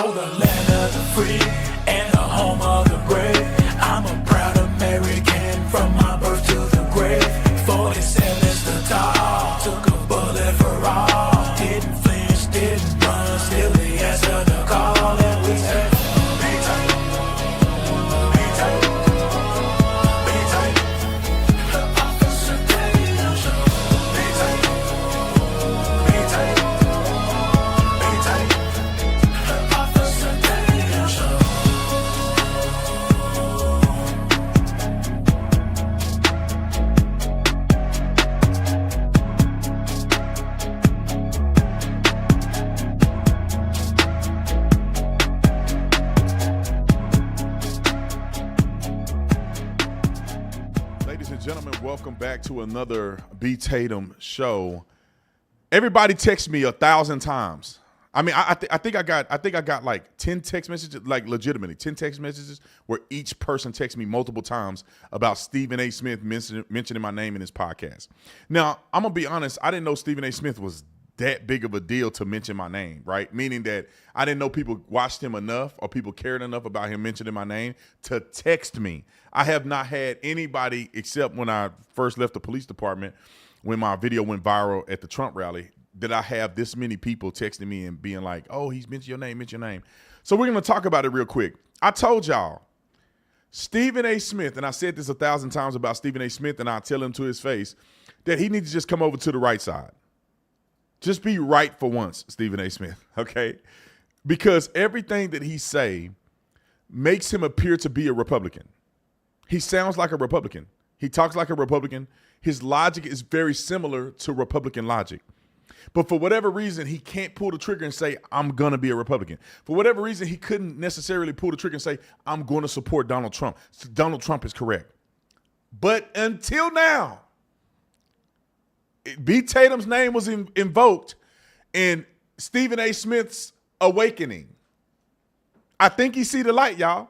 Oh, the land of the free and the home of the brave. I'm a proud American from my birth to the grave. 47 is the top, took a bullet for all. Didn't flinch, didn't run, still he answered the call. And we said, be tight, be tight, be tight. The Officer Tatum Show. Be tight, be tight, be tight. The Officer Tatum Show. Ladies and gentlemen, welcome back to another B. Tatum show. Everybody texts me 1,000 times. I mean, I think I got like 10 text messages, like legitimately 10 text messages where each person texts me multiple times about Stephen A. Smith mentioning my name in his podcast. Now, I'm gonna be honest, I didn't know Stephen A. Smith was that big of a deal to mention my name, right? Meaning that I didn't know people watched him enough or people cared enough about him mentioning my name to text me. I have not had anybody, except when I first left the police department, when my video went viral at the Trump rally, did I have this many people texting me and being like, oh, he's mentioned your name, mention your name. So we're going to talk about it real quick. I told y'all, Stephen A. Smith, and I said this 1,000 times about Stephen A. Smith, and I'll tell him to his face that he needs to just come over to the right side. Just be right for once, Stephen A. Smith, okay? Because everything that he say makes him appear to be a Republican. He sounds like a Republican. He talks like a Republican. His logic is very similar to Republican logic. But for whatever reason, he can't pull the trigger and say, I'm going to be a Republican. For whatever reason, he couldn't necessarily pull the trigger and say, I'm going to support Donald Trump. So Donald Trump is correct. But until now, B. Tatum's name was invoked in Stephen A. Smith's awakening. I think he see the light, y'all.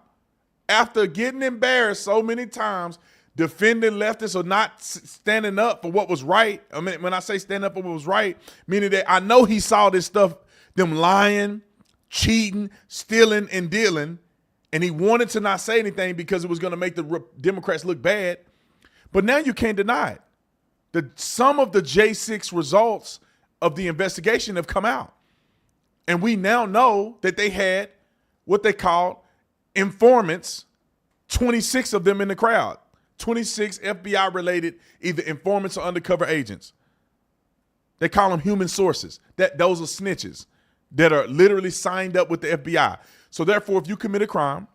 After getting embarrassed so many times, defending leftists or not standing up for what was right. I mean, when I say stand up for what was right, meaning that I know he saw this stuff, them lying, cheating, stealing, and dealing, and he wanted to not say anything because it was going to make the Democrats look bad. But now you can't deny it. Some of the J6 results of the investigation have come out. And we now know that they had what they called informants, 26 of them in the crowd, 26 FBI-related either informants or undercover agents. They call them human sources. Those are snitches that are literally signed up with the FBI. So therefore, if you commit a crime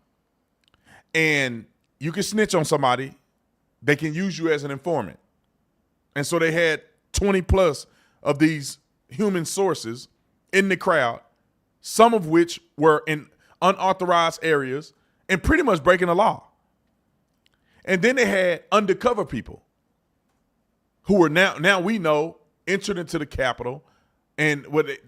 and you can snitch on somebody, they can use you as an informant. And so they had 20 plus of these human sources in the crowd, some of which were in unauthorized areas and pretty much breaking the law. And then they had undercover people who were now we know entered into the Capitol. And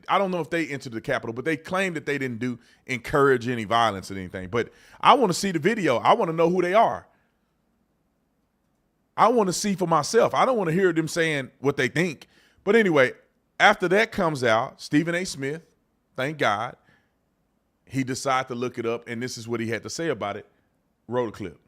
I don't know if they entered the Capitol, but they claimed that they didn't encourage any violence or anything. But I want to see the video. I want to know who they are. I want to see for myself. I don't want to hear them saying what they think. But anyway, after that comes out, Stephen A. Smith, thank God, he decided to look it up, and this is what he had to say about it. Roll the clip.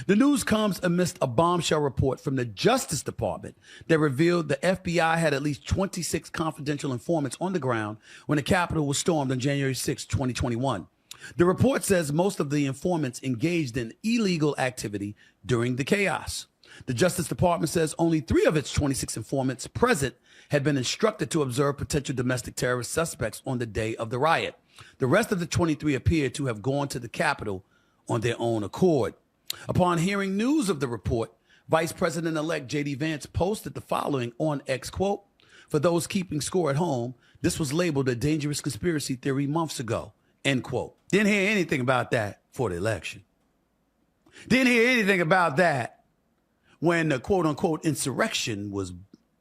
The news comes amidst a bombshell report from the Justice Department that revealed the FBI had at least 26 confidential informants on the ground when the Capitol was stormed on January 6, 2021. The report says most of the informants engaged in illegal activity during the chaos. The Justice Department says only 3 of its 26 informants present had been instructed to observe potential domestic terrorist suspects on the day of the riot. The rest of the 23 appeared to have gone to the Capitol on their own accord. Upon hearing news of the report, Vice President-elect J.D. Vance posted the following on X, quote, "For those keeping score at home, this was labeled a dangerous conspiracy theory months ago," end quote. Didn't hear anything about that for the election. Didn't hear anything about that when the quote-unquote insurrection was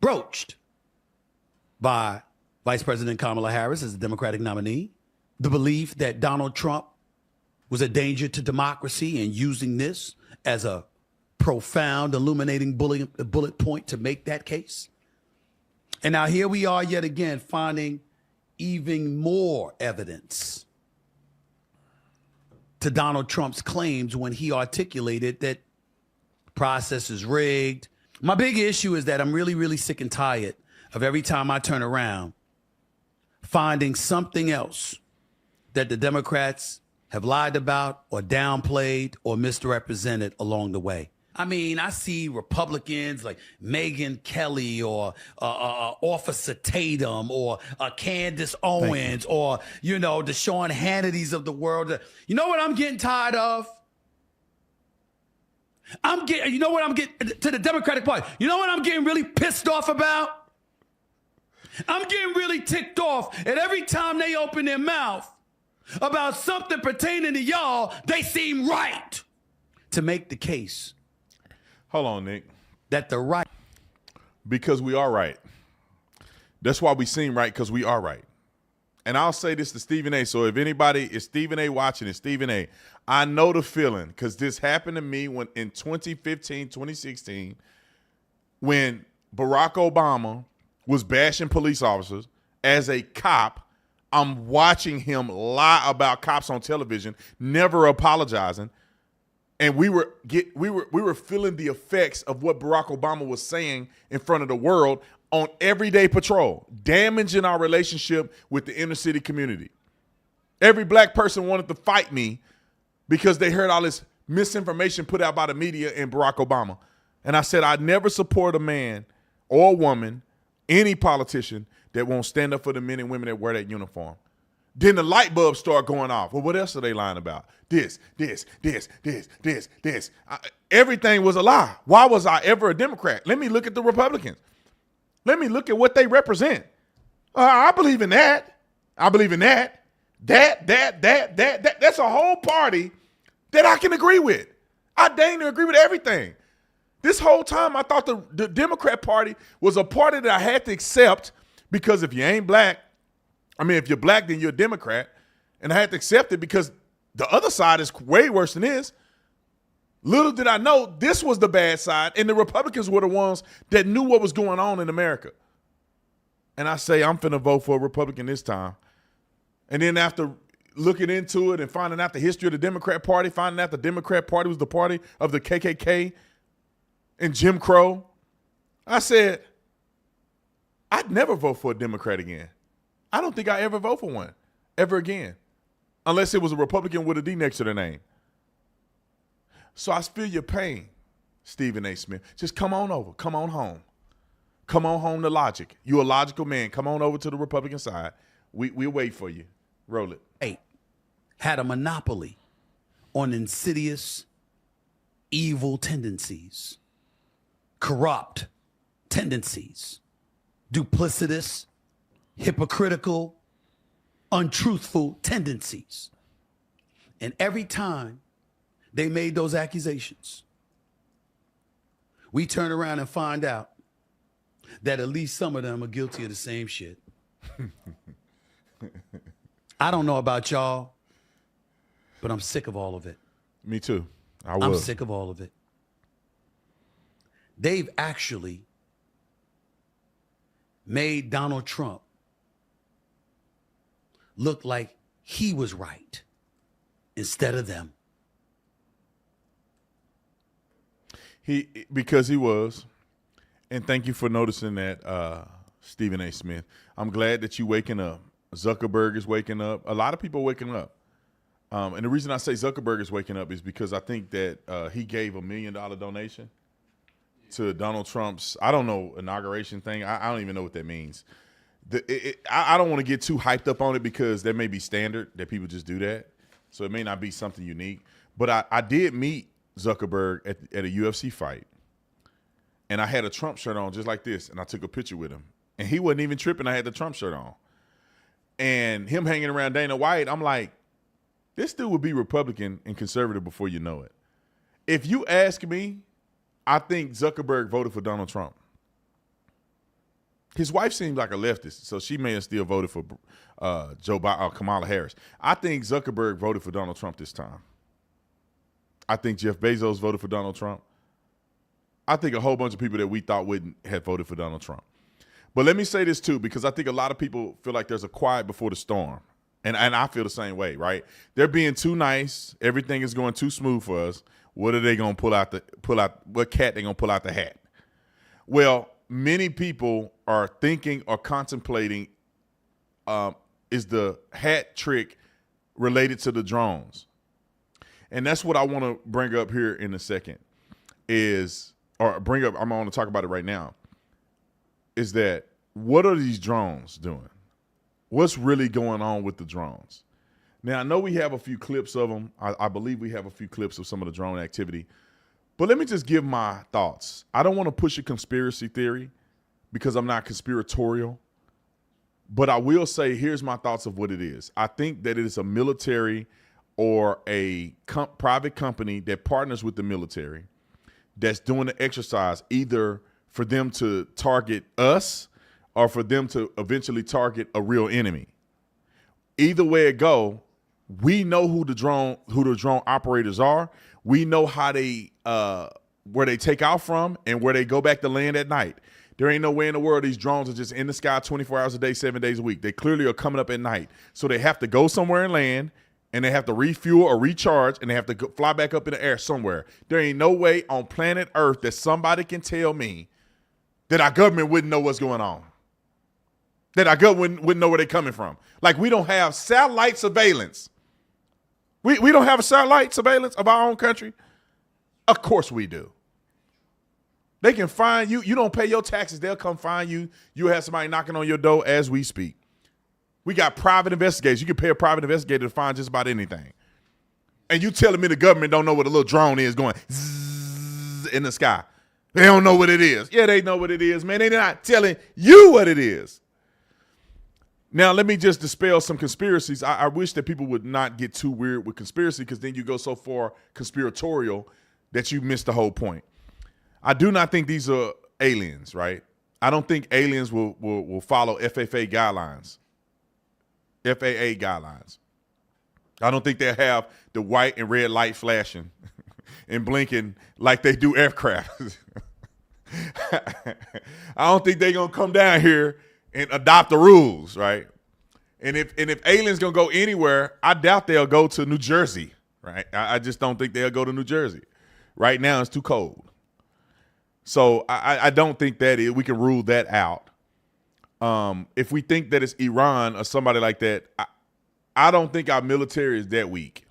broached by Vice President Kamala Harris as the Democratic nominee. The belief that Donald Trump was a danger to democracy and using this as a profound, illuminating bullet point to make that case. And now here we are yet again finding even more evidence to Donald Trump's claims when he articulated that process is rigged. My big issue is that I'm really, really sick and tired of every time I turn around finding something else that the Democrats have lied about or downplayed or misrepresented along the way. I mean, I see Republicans like Megyn Kelly or Officer Tatum or Candace Owens or, you know, the Sean Hannitys of the world. You know what I'm getting tired of? You know what I'm getting to the Democratic Party? You know what I'm getting really pissed off about? I'm getting really ticked off at every time they open their mouth about something pertaining to y'all, they seem right to make the case. Hold on, Nick. That the right. Because we are right. That's why we seem right, because we are right. And I'll say this to Stephen A. So if anybody is Stephen A. watching it, Stephen A., I know the feeling, because this happened to me when in 2015, 2016, when Barack Obama was bashing police officers as a cop. I'm watching him lie about cops on television, never apologizing. And we were feeling the effects of what Barack Obama was saying in front of the world on everyday patrol, damaging our relationship with the inner city community. Every black person wanted to fight me because they heard all this misinformation put out by the media and Barack Obama. And I said, I'd never support a man or a woman, any politician, that won't stand up for the men and women that wear that uniform. Then the light bulbs start going off. Well, what else are they lying about? This. Everything was a lie. Why was I ever a Democrat? Let me look at the Republicans. Let me look at what they represent. I believe in that. I believe in that. That. That's a whole party that I can agree with. I dang near agree with everything. This whole time I thought the Democrat Party was a party that I had to accept because if you ain't black, if you're black, then you're a Democrat. And I had to accept it because the other side is way worse than this. Little did I know this was the bad side, and the Republicans were the ones that knew what was going on in America. And I say, I'm finna vote for a Republican this time. And then after looking into it and finding out the history of the Democrat Party, finding out the Democrat Party was the party of the KKK and Jim Crow, I said, I'd never vote for a Democrat again. I don't think I ever vote for one ever again, unless it was a Republican with a D next to their name. So I feel your pain, Stephen A. Smith. Just come on over. Come on home. Come on home to logic. You're a logical man. Come on over to the Republican side. We'll wait for you. Roll it. Had a monopoly on insidious, evil tendencies, corrupt tendencies, duplicitous, hypocritical, untruthful tendencies. And every time they made those accusations, we turn around and find out that at least some of them are guilty of the same shit. I don't know about y'all, but I'm sick of all of it. Me too. I'm sick of all of it. They've actually made Donald Trump look like he was right instead of them. Because he was. And thank you for noticing that, Stephen A. Smith. I'm glad that you waking up. Zuckerberg is waking up. A lot of people are waking up. And the reason I say Zuckerberg is waking up is because I think that he gave $1 million donation to Donald Trump's, I don't know, inauguration thing. I don't even know what that means. I don't want to get too hyped up on it because that may be standard that people just do that. So it may not be something unique. But I did meet Zuckerberg at a UFC fight. And I had a Trump shirt on just like this. And I took a picture with him. And he wasn't even tripping. I had the Trump shirt on. And him hanging around Dana White, I'm like, this dude would be Republican and conservative before you know it. If you ask me, I think Zuckerberg voted for Donald Trump. His wife seems like a leftist, so she may have still voted for Joe Biden or Kamala Harris. I think Zuckerberg voted for Donald Trump this time. I think Jeff Bezos voted for Donald Trump. I think a whole bunch of people that we thought wouldn't have voted for Donald Trump. But let me say this too, because I think a lot of people feel like there's a quiet before the storm. And I feel the same way, right? They're being too nice. Everything is going too smooth for us. What are they going to what cat they going to pull out the hat? Well, many people are thinking or contemplating, is the hat trick related to the drones? And that's what I want to bring up here in a second I'm going to talk about it right now, is that what are these drones doing? What's really going on with the drones? Now, I know we have a few clips of them. I believe we have a few clips of some of the drone activity. But let me just give my thoughts. I don't want to push a conspiracy theory because I'm not conspiratorial. But I will say, here's my thoughts of what it is. I think that it is a military or a private company that partners with the military that's doing the exercise, either for them to target us or for them to eventually target a real enemy. Either way it go, we know who the drone operators are. We know how they where they take out from and where they go back to land at night. There ain't no way in the world these drones are just in the sky 24 hours a day, 7 days a week. They clearly are coming up at night. So they have to go somewhere and land, and they have to refuel or recharge, and they have to fly back up in the air somewhere. There ain't no way on planet Earth that somebody can tell me that our government wouldn't know what's going on. That our government wouldn't know where they're coming from. Like, we don't have satellite surveillance. We don't have a satellite surveillance of our own country? Of course we do. They can find you. You don't pay your taxes, they'll come find you. You have somebody knocking on your door as we speak. We got private investigators. You can pay a private investigator to find just about anything. And you telling me the government don't know what a little drone is going zzz in the sky. They don't know what it is. Yeah, they know what it is, man. They're not telling you what it is. Now, let me just dispel some conspiracies. I wish that people would not get too weird with conspiracy, because then you go so far conspiratorial that you miss the whole point. I do not think these are aliens, right? I don't think aliens will follow FAA guidelines. I don't think they'll have the white and red light flashing and blinking like they do aircraft. I don't think they're going to come down here and adopt the rules, right? And if aliens gonna go anywhere, I doubt they'll go to New Jersey, right? I just don't think they'll go to New Jersey. Right now, it's too cold. So I don't think we can rule that out. If we think that it's Iran or somebody like that, I don't think our military is that weak,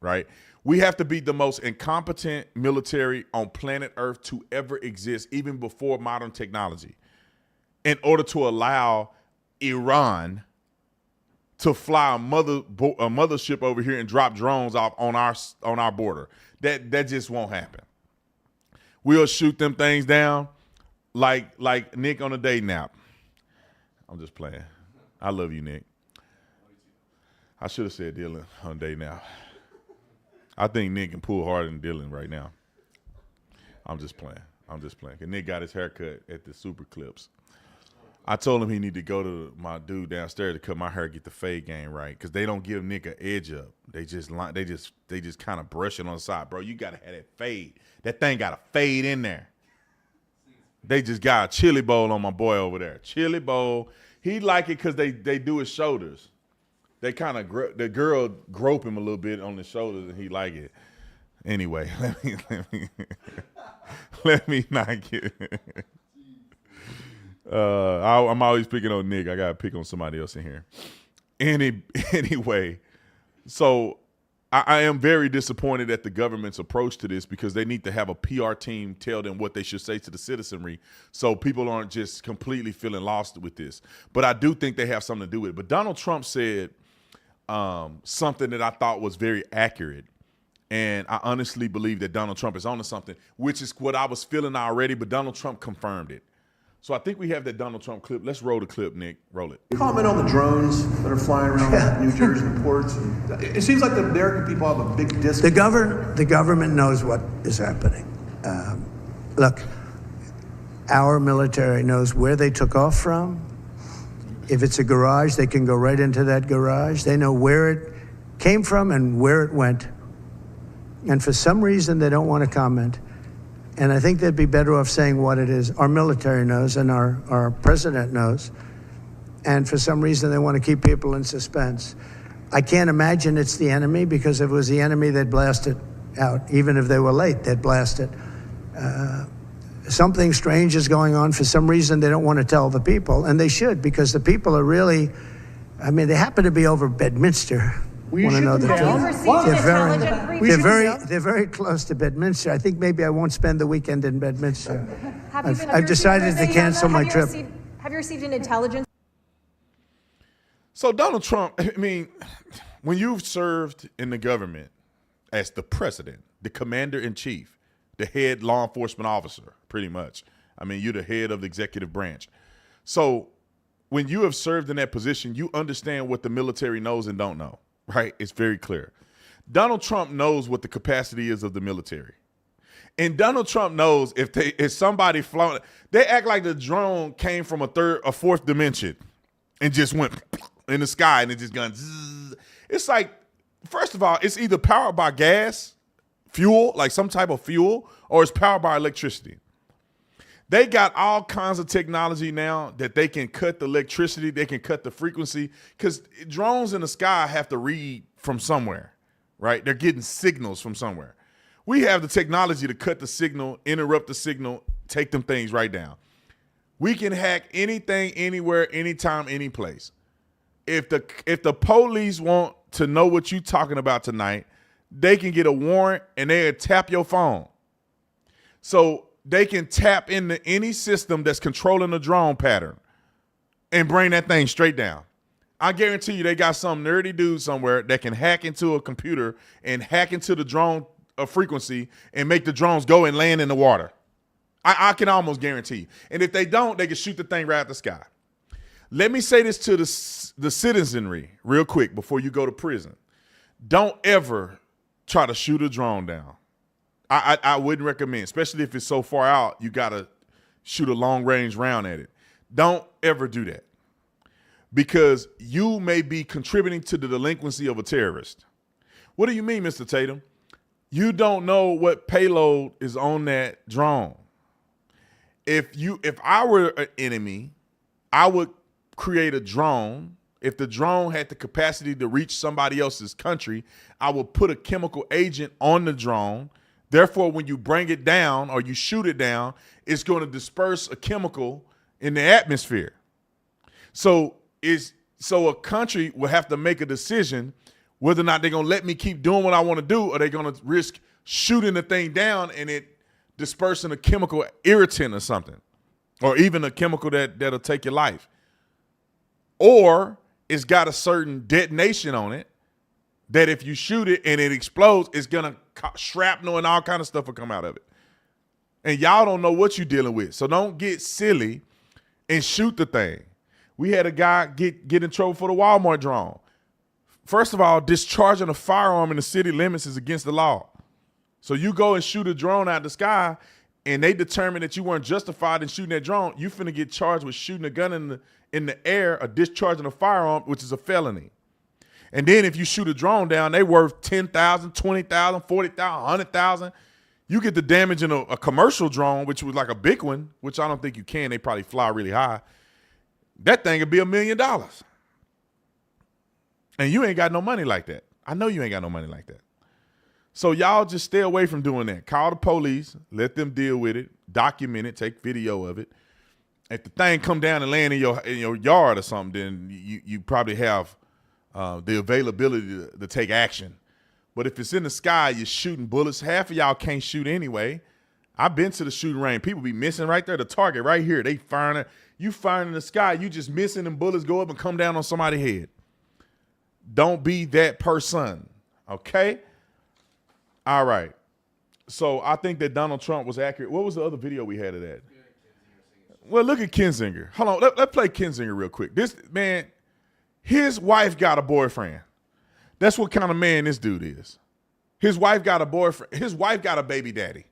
right? We have to be the most incompetent military on planet Earth to ever exist, even before modern technology, in order to allow Iran to fly a mothership over here and drop drones off on our border. That just won't happen. We'll shoot them things down like Nick on a day nap. I'm just playing. I love you, Nick. I should have said Dylan on a day nap. I think Nick can pull harder than Dylan right now. I'm just playing. 'Cause Nick got his haircut at the Super Clips. I told him he need to go to my dude downstairs to cut my hair, get the fade game right, because they don't give Nick an edge up. They just kind of brush it on the side, bro. You gotta have that fade. That thing got a fade in there. They just got a chili bowl on my boy over there. Chili bowl. He like it because they do his shoulders. They kind of the girl grope him a little bit on the shoulders, and he like it. Anyway, let me not get. I'm always picking on Nick. I gotta pick on somebody else in here. Anyway, so I am very disappointed at the government's approach to this, because they need to have a PR team tell them what they should say to the citizenry, so people aren't just completely feeling lost with this. But I do think they have something to do with it. But Donald Trump said something that I thought was very accurate. And I honestly believe that Donald Trump is onto something, which is what I was feeling already, but Donald Trump confirmed it. So I think we have that Donald Trump clip. Let's roll the clip, Nick. Roll it. Comment on the drones that are flying around New Jersey ports. It seems like the American people have a big disconnect. The government knows what is happening. Look, our military knows where they took off from. If it's a garage, they can go right into that garage. They know where it came from and where it went. And for some reason, they don't want to comment. And I think they'd be better off saying what it is. Our military knows, and our president knows. And for some reason, they want to keep people in suspense. I can't imagine it's the enemy, because if it was the enemy, they'd blast it out. Even if they were late, they'd blast it. Something strange is going on. For some reason, they don't want to tell the people, and they should, because the people are really, I mean, they happen to be over Bedminster. Will you shoot them the down? truth. Received intelligent briefing? They're very close to Bedminster. I think maybe I won't spend the weekend in Bedminster. Have decided to cancel my trip. Have you received an intelligence? So Donald Trump, I mean, when you've served in the government as the president, the commander-in-chief, the head law enforcement officer, pretty much. I mean, you're the head of the executive branch. So when you have served in that position, you understand what the military knows and don't know, right? It's very clear. Donald Trump knows what the capacity is of the military. And Donald Trump knows if somebody flown, they act like the drone came from a fourth dimension and just went in the sky and it just gone zzz. It's like, first of all, it's either powered by gas, fuel, like some type of fuel, or it's powered by electricity. They got all kinds of technology now that they can cut the electricity, they can cut the frequency, because drones in the sky have to read from somewhere, right? They're getting signals from somewhere. We have the technology to cut the signal, interrupt the signal, take them things right down. We can hack anything, anywhere, anytime, any place. If the police want to know what you're talking about tonight, they can get a warrant and they'll tap your phone. So they can tap into any system that's controlling the drone pattern and bring that thing straight down. I guarantee you they got some nerdy dude somewhere that can hack into a computer and hack into the drone frequency and make the drones go and land in the water. I can almost guarantee you. And if they don't, they can shoot the thing right out the sky. Let me say this to the citizenry real quick before you go to prison. Don't ever try to shoot a drone down. I wouldn't recommend, especially if it's so far out, you got to shoot a long-range round at it. Don't ever do that, because you may be contributing to the delinquency of a terrorist. What do you mean, Mr. Tatum? You don't know what payload is on that drone. If I were an enemy, I would create a drone. If the drone had the capacity to reach somebody else's country, I would put a chemical agent on the drone. Therefore, when you bring it down or you shoot it down, it's going to disperse a chemical in the atmosphere. So a country will have to make a decision whether or not they're going to let me keep doing what I want to do, or they're going to risk shooting the thing down and it dispersing a chemical irritant or something, or even a chemical that'll take your life. Or it's got a certain detonation on it that if you shoot it and it explodes, it's going to shrapnel and all kind of stuff will come out of it. And y'all don't know what you're dealing with. So don't get silly and shoot the thing. We had a guy get in trouble for the Walmart drone. First of all, discharging a firearm in the city limits is against the law. So you go and shoot a drone out of the sky and they determine that you weren't justified in shooting that drone, you finna get charged with shooting a gun in the air or discharging a firearm, which is a felony. And then if you shoot a drone down, they worth $10,000, $20,000, $40,000, $100,000. You get the damage in a commercial drone, which was like a big one, which I don't think you can. They probably fly really high. That thing would be $1 million. And you ain't got no money like that. I know you ain't got no money like that. So y'all just stay away from doing that. Call the police, let them deal with it, document it, take video of it. If the thing come down and land in your yard or something, then you probably have the availability to take action. But if it's in the sky, you're shooting bullets. Half of y'all can't shoot anyway. I've been to the shooting range. People be missing right there. The target right here. They firing it. You firing in the sky. You just missing and bullets go up and come down on somebody's head. Don't be that person. Okay? All right. So I think that Donald Trump was accurate. What was the other video we had of that? Well, look at Kinzinger. Hold on. Let's play Kinzinger real quick. This man, his wife got a boyfriend. That's what kind of man this dude is. His wife got a boyfriend. His wife got a baby daddy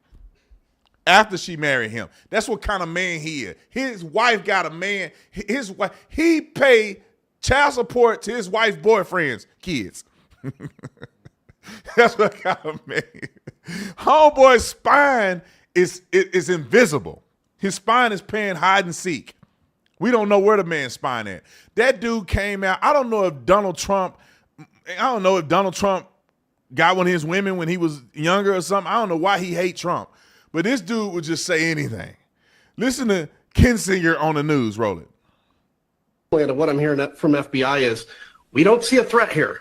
after she married him. That's what kind of man he is. His wife got a man. His wife, he paid child support to his wife's boyfriend's kids. That's what kind of man. Homeboy's spine is invisible. His spine is playing hide and seek. We don't know where the man's spine at. That dude came out. I don't know if Donald Trump I don't know if Donald Trump got one of his women when he was younger or something. I don't know why he hate Trump. But this dude would just say anything. Listen to Kinsinger on the news. Roll it. What I'm hearing from FBI is we don't see a threat here.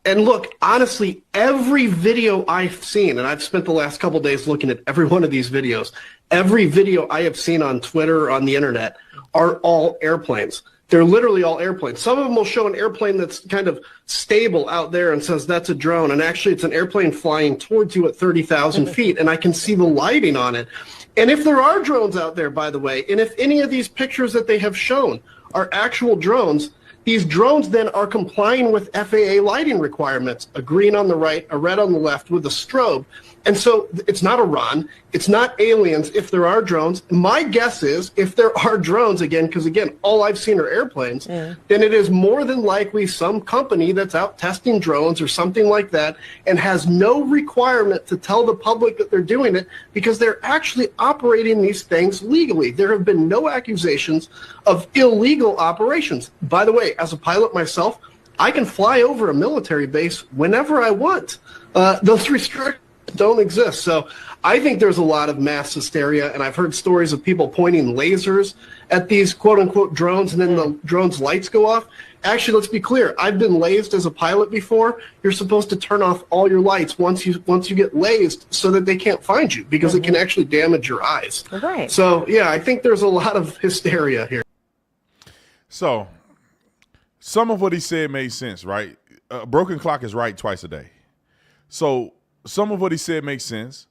And look, honestly, every video I've seen, and I've spent the last couple days looking at every one of these videos, every video I have seen on Twitter or on the internet are all airplanes. They're literally all airplanes. Some of them will show an airplane that's kind of stable out there and says that's a drone. And actually, it's an airplane flying towards you at 30,000 feet. And I can see the lighting on it. And if there are drones out there, by the way, and if any of these pictures that they have shown are actual drones, these drones then are complying with FAA lighting requirements, a green on the right, a red on the left with a strobe. And so it's not Iran, it's not aliens if there are drones. My guess is if there are drones, again, because again, all I've seen are airplanes, then it is more than likely some company that's out testing drones or something like that and has no requirement to tell the public that they're doing it because they're actually operating these things legally. There have been no accusations of illegal operations. By the way, as a pilot myself, I can fly over a military base whenever I want. Those restrictions don't exist. So I think there's a lot of mass hysteria, and I've heard stories of people pointing lasers at these quote-unquote drones, and then the drones' lights go off. Actually, let's be clear. I've been lased as a pilot before. You're supposed to turn off all your lights once you get lased so that they can't find you because it can actually damage your eyes. Right. So, yeah, I think there's a lot of hysteria here. So some of what he said made sense, right? A broken clock is right twice a day. So some of what he said makes sense,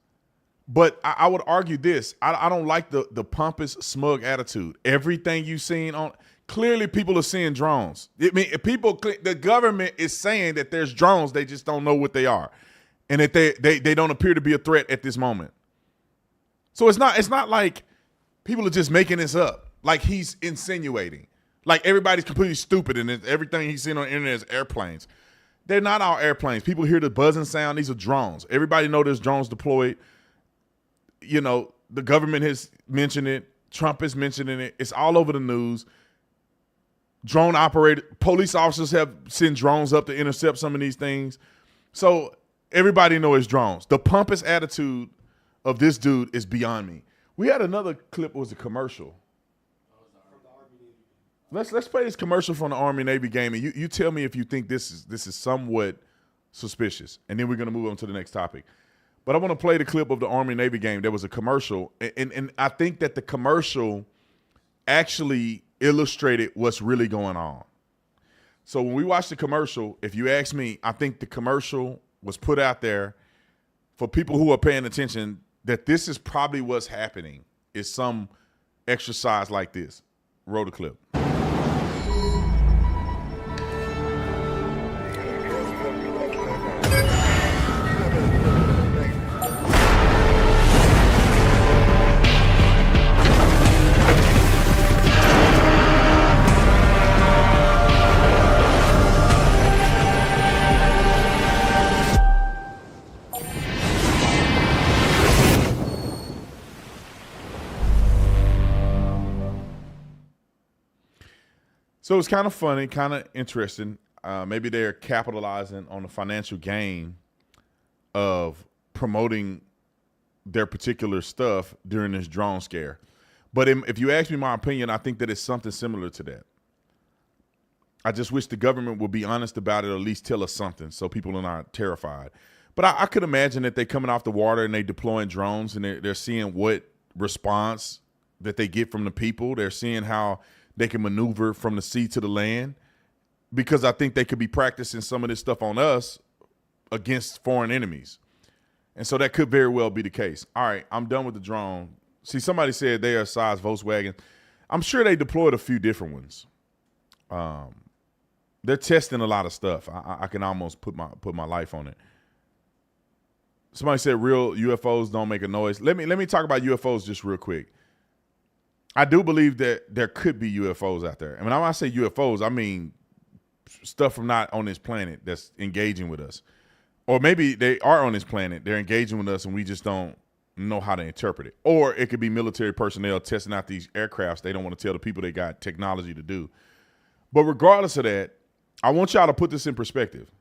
but I would argue this. I don't like the pompous, smug attitude. Everything you've seen on – clearly people are seeing drones. I mean, the government is saying that there's drones. They just don't know what they are and that they don't appear to be a threat at this moment. So it's not like people are just making this up, like he's insinuating. Like everybody's completely stupid and everything he's seen on the internet is airplanes. They're not all airplanes. People hear the buzzing sound. These are drones. Everybody know there's drones deployed. You know, the government has mentioned it. Trump is mentioning it. It's all over the news. Drone operated police officers have sent drones up to intercept some of these things. So everybody knows it's drones. The pompous attitude of this dude is beyond me. We had another clip. It was a commercial. Let's play this commercial from the Army-Navy game, and you tell me if you think this is somewhat suspicious, and then we're going to move on to the next topic. But I want to play the clip of the Army-Navy game. There was a commercial, and I think that the commercial actually illustrated what's really going on. So when we watch the commercial, if you ask me, I think the commercial was put out there for people who are paying attention that this is probably what's happening, is some exercise like this. Roll the clip. So it's kind of funny, kind of interesting. Maybe they're capitalizing on the financial gain of promoting their particular stuff during this drone scare. But if you ask me my opinion, I think that it's something similar to that. I just wish the government would be honest about it, or at least tell us something so people are not terrified. But I could imagine that they're coming off the water and they're deploying drones and they're seeing what response that they get from the people. They're seeing how they can maneuver from the sea to the land, because I think they could be practicing some of this stuff on us against foreign enemies. And so that could very well be the case. All right, I'm done with the drone. See, somebody said they are size Volkswagen. I'm sure they deployed a few different ones. They're testing a lot of stuff. I can almost put my life on it. Somebody said real UFOs don't make a noise. Let me talk about UFOs just real quick. I do believe that there could be UFOs out there. And when I say UFOs, I mean stuff from not on this planet that's engaging with us. Or maybe they are on this planet, they're engaging with us, and we just don't know how to interpret it. Or it could be military personnel testing out these aircrafts. They don't want to tell the people they got technology to do. But regardless of that, I want y'all to put this in perspective.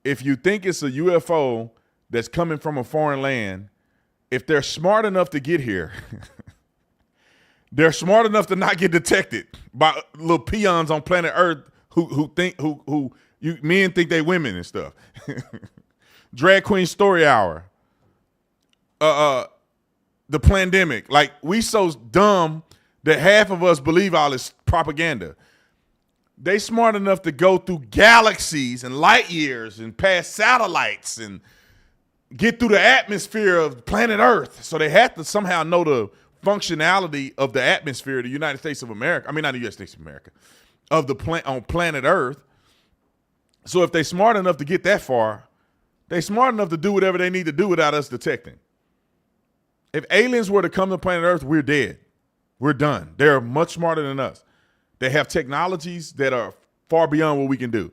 if you think it's a UFO that's coming from a foreign land, if they're smart enough to get here, they're smart enough to not get detected by little peons on planet Earth who men think they women and stuff. Drag Queen Story Hour. The pandemic. Like, we so dumb that half of us believe all this propaganda. They smart enough to go through galaxies and light years and past satellites and get through the atmosphere of planet Earth. So they have to somehow know the functionality of the atmosphere of the United States of America. I mean, not the United States of America, of the on planet Earth. So if they're smart enough to get that far, they're smart enough to do whatever they need to do without us detecting. If aliens were to come to planet Earth, we're dead. We're done. They're much smarter than us. They have technologies that are far beyond what we can do.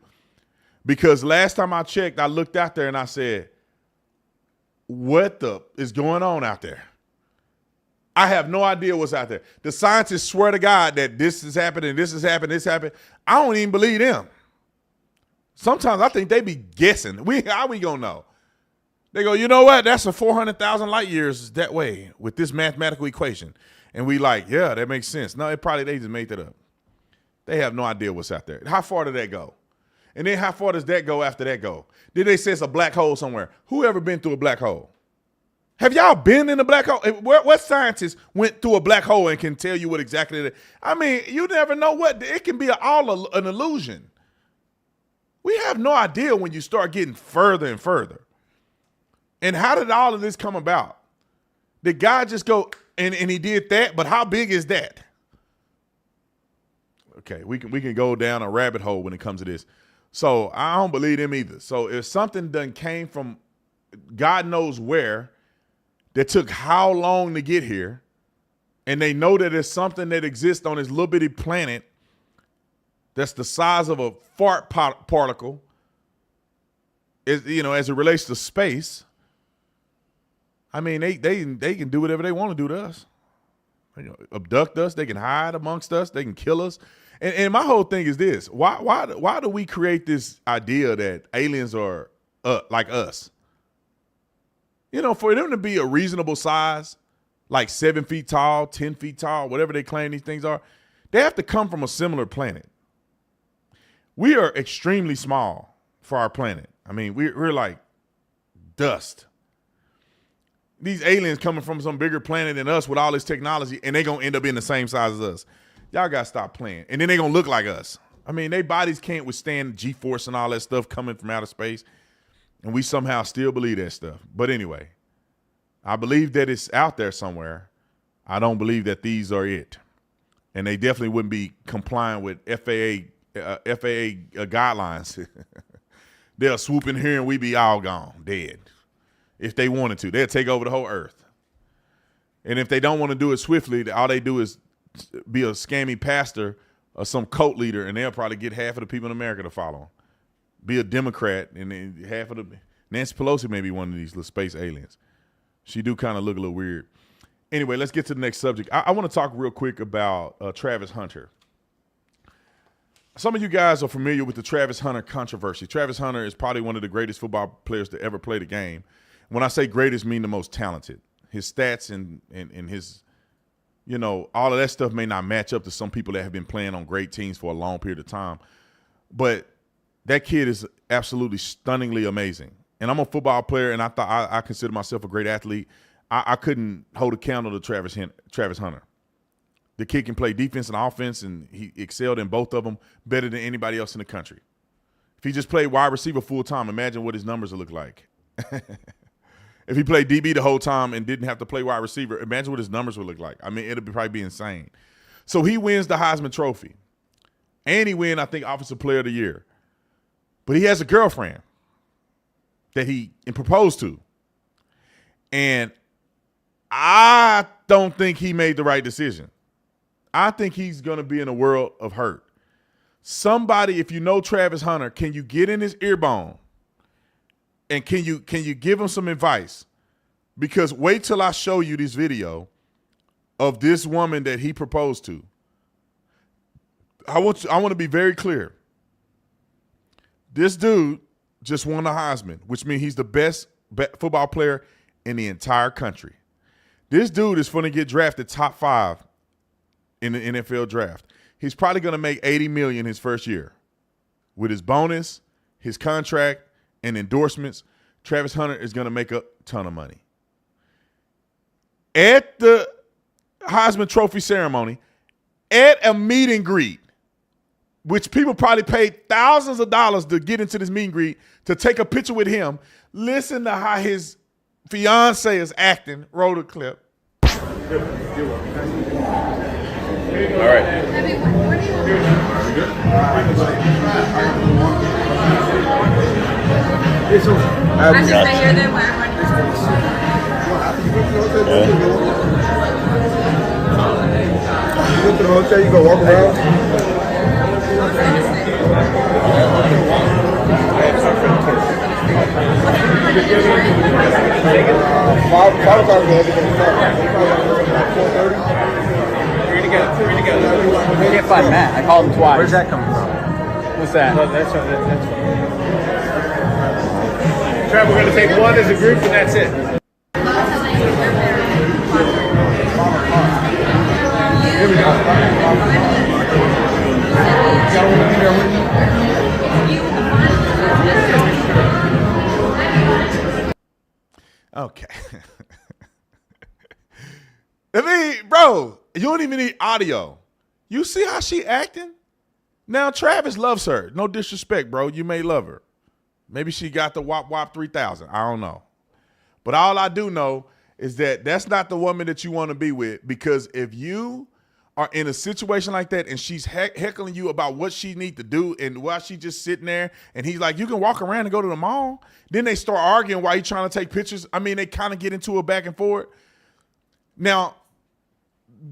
Because last time I checked, I looked out there and I said, what the is going on out there? I have no idea what's out there. The scientists swear to God that this is happening, this is happening, this happened. I don't even believe them. Sometimes I think they be guessing. How we gonna know? They go, you know what? That's a 400,000 light years that way with this mathematical equation. And we like, yeah, that makes sense. No, they just made that up. They have no idea what's out there. How far did that go? And then how far does that go after that go? Did they say it's a black hole somewhere? Who ever been through a black hole? Have y'all been in a black hole? What scientists went through a black hole and can tell you what exactly it is? I mean, you never know what. It can be all an illusion. We have no idea when you start getting further and further. And how did all of this come about? Did God just go and he did that? But how big is that? Okay, we can go down a rabbit hole when it comes to this. So I don't believe them either. So if something done came from God knows where, that took how long to get here, and they know that there's something that exists on this little bitty planet that's the size of a fart particle, as it relates to space. I mean, they can do whatever they want to do to us. They can abduct us. They can hide amongst us. They can kill us. And my whole thing is this: why do we create this idea that aliens are like us? For them to be a reasonable size, like 7 feet tall, 10 feet tall, whatever they claim these things are, they have to come from a similar planet. We are extremely small for our planet. I mean, we're like dust. These aliens coming from some bigger planet than us with all this technology, and they're going to end up being the same size as us. Y'all got to stop playing. And then they're going to look like us. I mean, their bodies can't withstand G-force and all that stuff coming from outer space. And we somehow still believe that stuff. But anyway, I believe that it's out there somewhere. I don't believe that these are it. And they definitely wouldn't be complying with FAA guidelines. They'll swoop in here and we be all gone, dead. If they wanted to, they'll take over the whole earth. And if they don't want to do it swiftly, all they do is be a scammy pastor or some cult leader, and they'll probably get half of the people in America to follow. Be a Democrat, and then half of the Nancy Pelosi may be one of these little space aliens. She do kind of look a little weird. Anyway, let's get to the next subject. I want to talk real quick about Travis Hunter. Some of you guys are familiar with the Travis Hunter controversy. Travis Hunter is probably one of the greatest football players to ever play the game. When I say greatest, I mean the most talented. His stats and his, all of that stuff may not match up to some people that have been playing on great teams for a long period of time. But that kid is absolutely stunningly amazing. And I'm a football player, and I consider myself a great athlete. I couldn't hold a candle to Travis Hunter. The kid can play defense and offense, and he excelled in both of them better than anybody else in the country. If he just played wide receiver full time, imagine what his numbers would look like. If he played DB the whole time and didn't have to play wide receiver, imagine what his numbers would look like. I mean, it'd probably be insane. So he wins the Heisman Trophy. And he wins, I think, Offensive Player of the Year. But he has a girlfriend that he proposed to. And I don't think he made the right decision. I think he's going to be in a world of hurt. Somebody, if you know Travis Hunter, can you get in his ear bone? And can you give him some advice? Because wait till I show you this video of this woman that he proposed to. I want to be very clear. This dude just won the Heisman, which means he's the best football player in the entire country. This dude is going to get drafted top 5 in the NFL draft. He's probably going to make $80 million his first year. With his bonus, his contract, and endorsements, Travis Hunter is going to make a ton of money. At the Heisman Trophy ceremony, at a meet and greet, which people probably paid thousands of dollars to get into this meet and greet, to take a picture with him, listen to how his fiance is acting. Roll the clip. All right. I just I hear them when You go to the hotel, you go walk around. Five o'clock, everything starts. 4:30. We're together. We can't find Matt. I called him twice. Where's that coming from? What's that? That's Trev, we're going to take one as a group, and that's it. Here we go. You got one in there with you? Okay. I mean, bro, you don't even need audio. You see how she acting? Now, Travis loves her. No disrespect, bro. You may love her. Maybe she got the Wop Wop 3000. I don't know. But all I do know is that that's not the woman that you want to be with, because if you are in a situation like that and she's heckling you about what she need to do, and while she just sitting there and he's like, you can walk around and go to the mall, then they start arguing while he's trying to take pictures. I mean, they kind of get into it back and forth. Now,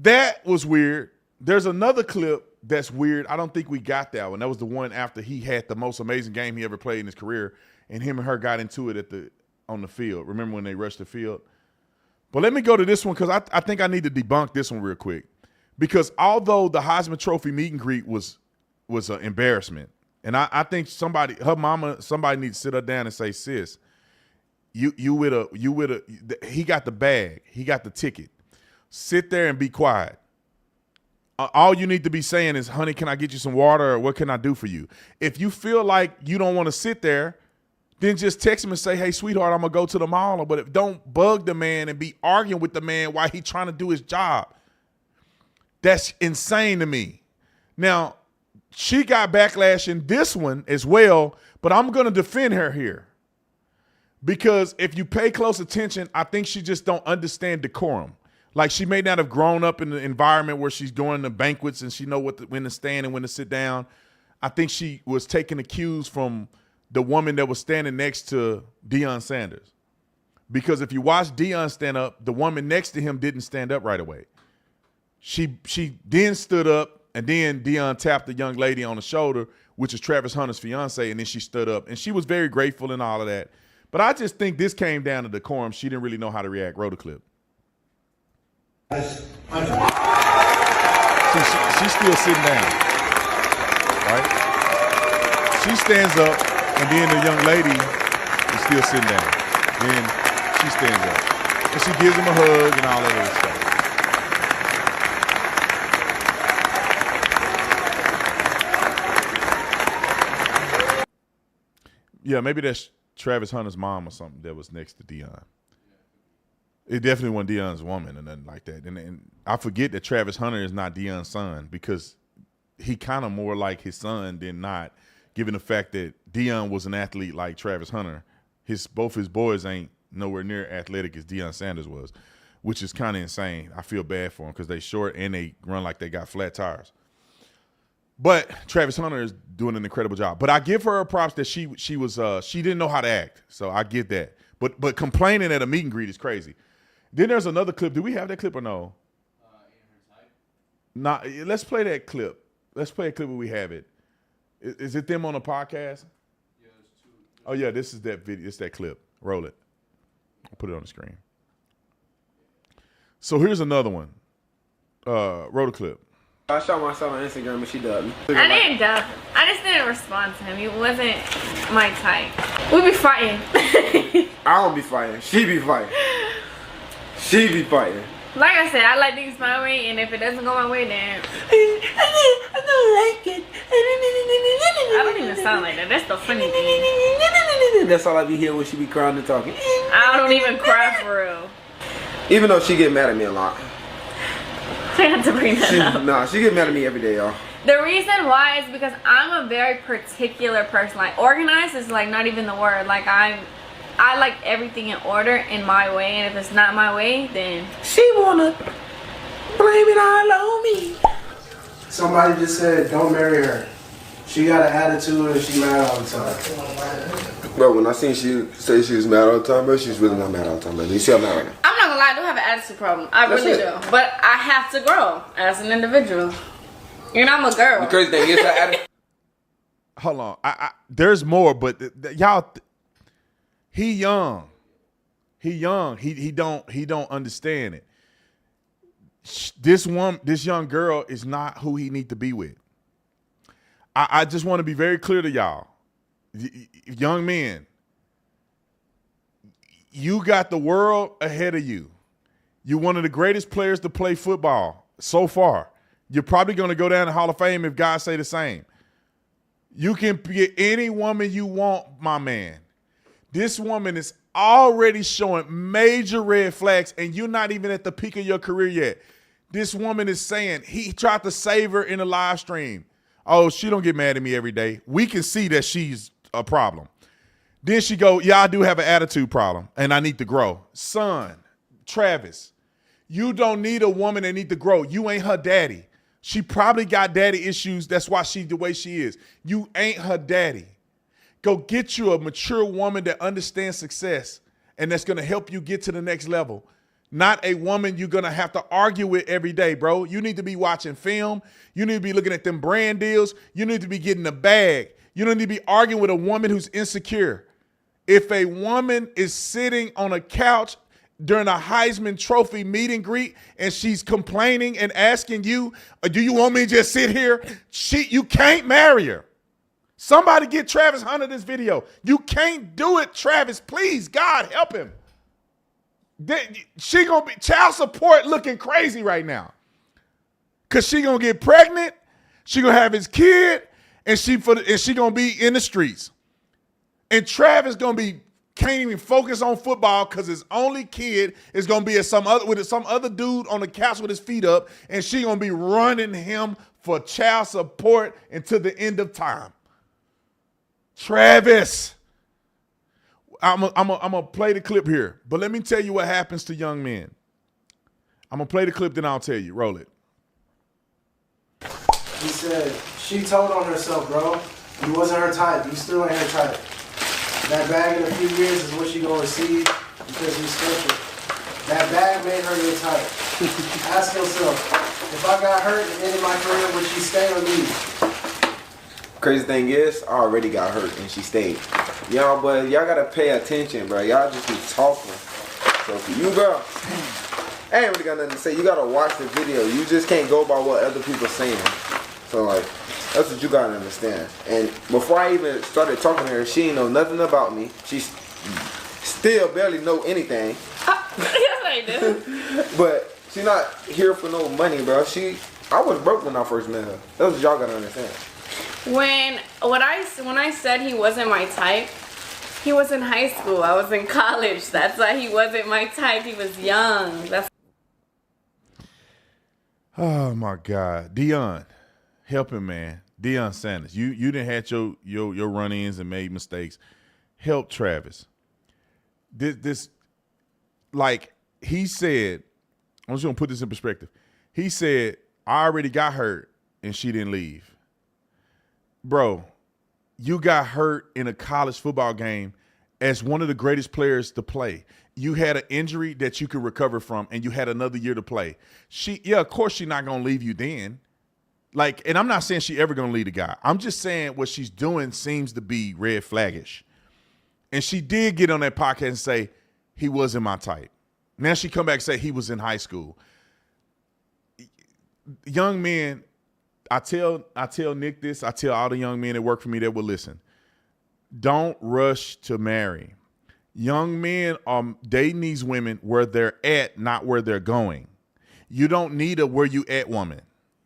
that was weird. There's another clip that's weird. I don't think we got that one. That was the one after he had the most amazing game he ever played in his career, and him and her got into it on the field. Remember when they rushed the field? But let me go to this one, because I think I need to debunk this one real quick. Because although the Heisman Trophy meet and greet was an embarrassment, and I think somebody needs to sit her down and say, sis, he got the bag, he got the ticket. Sit there and be quiet. All you need to be saying is, honey, can I get you some water, or what can I do for you? If you feel like you don't want to sit there, then just text him and say, hey, sweetheart, I'm going to go to the mall. But don't bug the man and be arguing with the man while he's trying to do his job. That's insane to me. Now, she got backlash in this one as well, but I'm going to defend her here. Because if you pay close attention, I think she just don't understand decorum. Like, she may not have grown up in the environment where she's going to banquets and she know when to stand and when to sit down. I think she was taking the cues from the woman that was standing next to Deion Sanders. Because if you watch Deion stand up, the woman next to him didn't stand up right away. She then stood up, and then Deion tapped the young lady on the shoulder, which is Travis Hunter's fiance, and then she stood up. And she was very grateful and all of that. But I just think this came down to decorum. She didn't really know how to react. Roll the clip. She's still sitting down, right? She stands up, and then the young lady is still sitting down. Then she stands up, and she gives him a hug and all that other stuff. Yeah, maybe that's Travis Hunter's mom or something that was next to Deion. It definitely wasn't Deion's woman or nothing like that. And I forget that Travis Hunter is not Deion's son, because he kind of more like his son than not, given the fact that Deion was an athlete like Travis Hunter. Both his boys ain't nowhere near athletic as Deion Sanders was, which is kind of insane. I feel bad for him because they short and they run like they got flat tires. But Travis Hunter is doing an incredible job. But I give her props that she didn't know how to act. So I get that. But complaining at a meet and greet is crazy. Then there's another clip. Do we have that clip or no? Nah, let's play that clip. Let's play a clip where we have it. Is it them on a podcast? Yeah, there's two. Oh, yeah, this is that video. It's that clip. Roll it. I'll put it on the screen. So here's another one. Roll the clip. I shot my son on Instagram and she dubbed me. I didn't dub. I just didn't respond to him. He wasn't my type. We be fighting. I don't be fighting. She be fighting. She be fighting. Like I said, I like things my way, and if it doesn't go my way, then I don't like it. I don't even sound like that. That's the funny thing. That's all I be hearing when she be crying and talking. I don't even cry for real. Even though she get mad at me a lot. I have to bring that up. Nah, she get mad at me every day, y'all. The reason why is because I'm a very particular person. Like, organized is like not even the word. Like, I like everything in order in my way, and if it's not my way, then She wanna blame it all on me. Somebody just said, don't marry her. She got an attitude and she mad all the time. Bro, when I seen she say she was mad all the time, bro, she's really not mad all the time, man. You see I'm mad right now. I'm not gonna lie, I do have an attitude problem. I That's really it. do. But I have to grow as an individual. You know, I'm a girl. The crazy thing is that attitude. Hold on. There's more, but y'all, he young. He young. He don't understand it. This young girl is not who he need to be with. I just want to be very clear to y'all. Young men, you got the world ahead of you. You're one of the greatest players to play football so far. You're probably going to go down the Hall of Fame if God say the same. You can get any woman you want, my man. This woman is already showing major red flags, and you're not even at the peak of your career yet. This woman is saying he tried to save her in a live stream. Oh, she don't get mad at me every day. We can see that she's a problem. Then she go, yeah, I do have an attitude problem, and I need to grow. Son, Travis, you don't need a woman that need to grow. You ain't her daddy. She probably got daddy issues. That's why she's the way she is. You ain't her daddy. Go get you a mature woman that understands success and that's going to help you get to the next level. Not a woman you're going to have to argue with every day, bro. You need to be watching film. You need to be looking at them brand deals. You need to be getting the bag. You don't need to be arguing with a woman who's insecure. If a woman is sitting on a couch during a Heisman Trophy meet and greet and she's complaining and asking you, do you want me to just sit here? You can't marry her. Somebody get Travis Hunter this video. You can't do it, Travis. Please, God, help him. She gonna be child support looking crazy right now. Cause she gonna get pregnant, she gonna have his kid, and she gonna be in the streets. And Travis gonna be can't even focus on football because his only kid is gonna be with some other dude on the couch with his feet up, and she gonna be running him for child support until the end of time. Travis. I'm gonna play the clip here, but let me tell you what happens to young men. I'm gonna play the clip, then I'll tell you. Roll it. He said, she told on herself, bro. You wasn't her type. You still ain't her type. That bag in a few years is what she gonna receive because you special. That bag made her your type. Ask yourself, if I got hurt and ended my career, would she stay or leave? Crazy thing is, I already got hurt and she stayed. Y'all, but y'all gotta pay attention, bro. Y'all just be talking. So for you, bro, I ain't really got nothing to say. You gotta watch the video. You just can't go by what other people saying. So like, that's what you gotta understand. And before I even started talking to her, she ain't know nothing about me. She still barely know anything. Yes, I do. But she not here for no money, bro. I was broke when I first met her. That's what y'all gotta understand. When I said he wasn't my type, he was in high school. I was in college. That's why he wasn't my type. He was young. That's. Oh my God, Deion, help him, man. Deion Sanders, you didn't had your run-ins and made mistakes. Help Travis. This like he said. I'm just gonna put this in perspective. He said, "I already got hurt and she didn't leave." Bro, you got hurt in a college football game as one of the greatest players to play. You had an injury that you could recover from, and you had another year to play. Of course she's not going to leave you then. Like, and I'm not saying she ever going to leave a guy. I'm just saying what she's doing seems to be red flaggish. And she did get on that podcast and say, he wasn't my type. Now she come back and say he was in high school. Young men, I tell Nick this, I tell all the young men that work for me that will listen. don't rush to marry. Young men are dating these women where they're at, not where they're going. You don't need a where you at woman.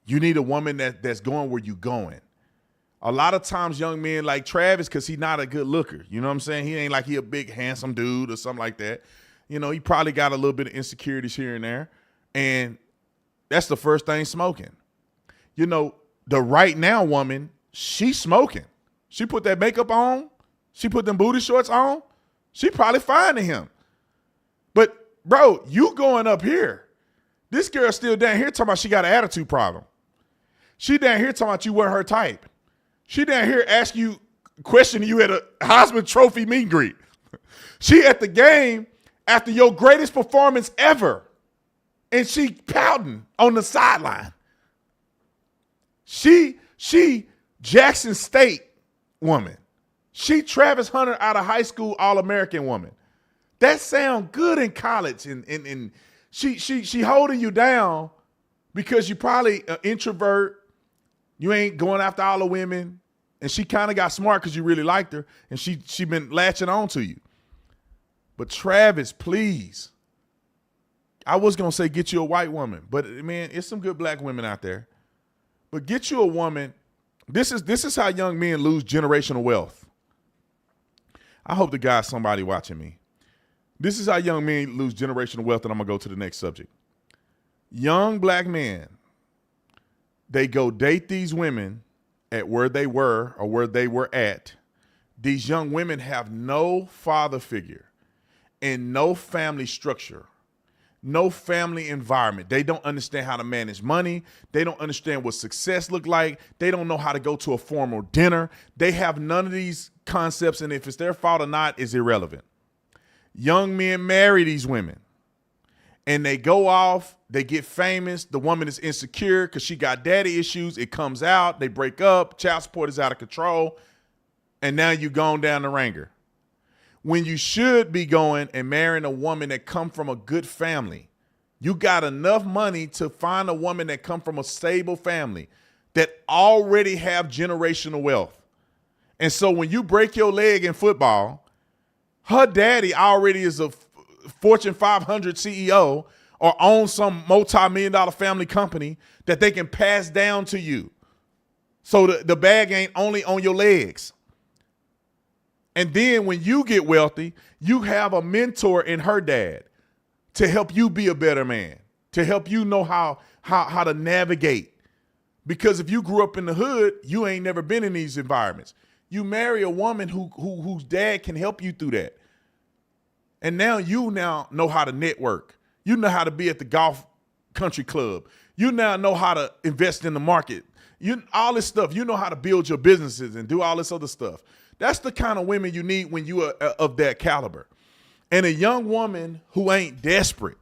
You need a woman that's going where you going. A lot of times young men like Travis, because he's not a good looker. You know what I'm saying? He ain't like he a big, handsome dude or something like that. You know, he probably got a little bit of insecurities here and there. And that's the first thing smoking. You know, the right now woman, she's smoking. She put that makeup on. She put them booty shorts on. She probably fine to him. But, bro, you going up here. This girl still down here talking about she got an attitude problem. She down here talking about you weren't her type. She down here asking you, questioning you at a Heisman Trophy meet and greet. She at the game after your greatest performance ever, and she pouting on the sideline. She Jackson State woman. She Travis Hunter out of high school All-American woman. That sound good in college, and she holding you down because you probably an introvert. You ain't going after all the women, and she kind of got smart because you really liked her, and she been latching on to you. But Travis, please. I was gonna say get you a white woman, but man, it's some good black women out there. But get you a woman. This is how young men lose generational wealth. I hope the guy's somebody watching me. This is how young men lose generational wealth, and I'm gonna go to the next subject. Young black men, they go date these women at where they were or where they were at. These young women have no father figure and no family structure, no family environment. They don't understand how to manage money. They don't understand what success look like. They don't know how to go to a formal dinner. They have none of these concepts, and if it's their fault or not is irrelevant. Young men marry these women, and they go off, they get famous. The woman is insecure because she got daddy issues. It comes out, they break up, child support is out of control, and now you're going down the ringer. When you should be going and marrying a woman that come from a good family. You got enough money to find a woman that come from a stable family that already have generational wealth. And so when you break your leg in football, her daddy already is a Fortune 500 CEO or owns some multi-million-dollar family company that they can pass down to you. So the bag ain't only on your legs. And then when you get wealthy, you have a mentor in her dad to help you be a better man, to help you know how to navigate. Because if you grew up in the hood, you ain't never been in these environments. You marry a woman whose dad can help you through that. And now you know how to network. You know how to be at the golf country club. You now know how to invest in the market. All this stuff. You know how to build your businesses and do all this other stuff. That's the kind of women you need when you are of that caliber. And a young woman who ain't desperate,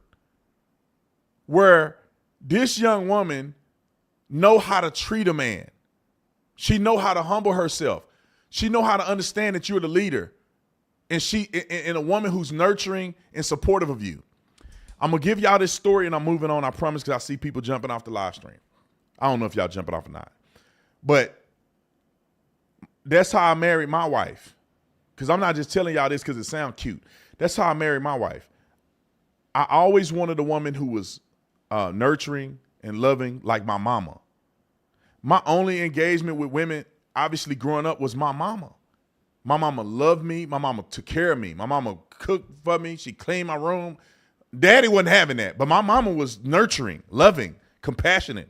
where this young woman know how to treat a man. She know how to humble herself. She know how to understand that you're the leader. And and a woman who's nurturing and supportive of you. I'm going to give y'all this story and I'm moving on, I promise, because I see people jumping off the live stream. I don't know if y'all jumping off or not. But that's how I married my wife. Because I'm not just telling y'all this because it sounds cute. That's how I married my wife. I always wanted a woman who was nurturing and loving like my mama. My only engagement with women, obviously growing up, was my mama. My mama loved me. My mama took care of me. My mama cooked for me. She cleaned my room. Daddy wasn't having that. But my mama was nurturing, loving, compassionate.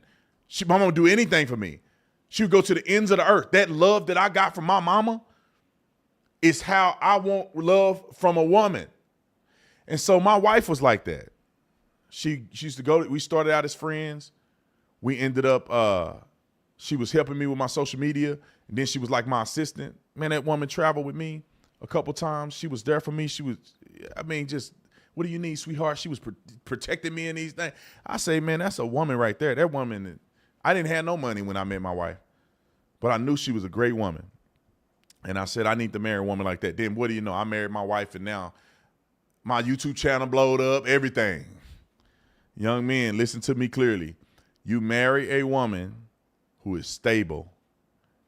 My mama would do anything for me. She would go to the ends of the earth. That love that I got from my mama is how I want love from a woman. And so my wife was like that. She used to go, we started out as friends. We ended up, she was helping me with my social media. And then she was like my assistant. Man, that woman traveled with me a couple times. She was there for me. She was, just, what do you need, sweetheart? She was protecting me in these things. I say, man, that's a woman right there. That woman, I didn't have no money when I met my wife, but I knew she was a great woman. And I said, I need to marry a woman like that. Then what do you know? I married my wife, and now my YouTube channel blowed up, everything. Young men, listen to me clearly. You marry a woman who is stable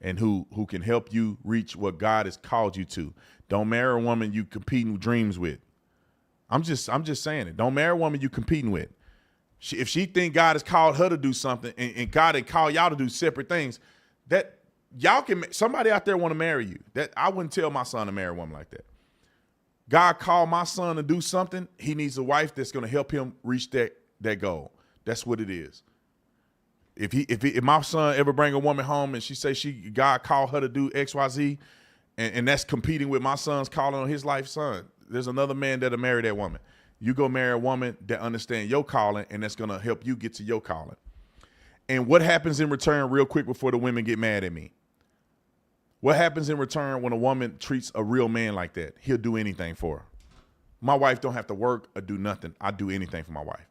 and who can help you reach what God has called you to. Don't marry a woman you competing dreams with. I'm just saying it. Don't marry a woman you competing with. If she think God has called her to do something and God had called y'all to do separate things, that y'all can, somebody out there want to marry you. That I wouldn't tell my son to marry a woman like that. God called my son to do something. He needs a wife that's going to help him reach that goal. That's what it is. If my son ever bring a woman home and she say God called her to do X, Y, Z, and that's competing with my son's calling on his life, son, there's another man that'll marry that woman. You go marry a woman that understands your calling, and that's going to help you get to your calling. And what happens in return, real quick before the women get mad at me? What happens in return when a woman treats a real man like that? He'll do anything for her. My wife don't have to work or do nothing. I do anything for my wife.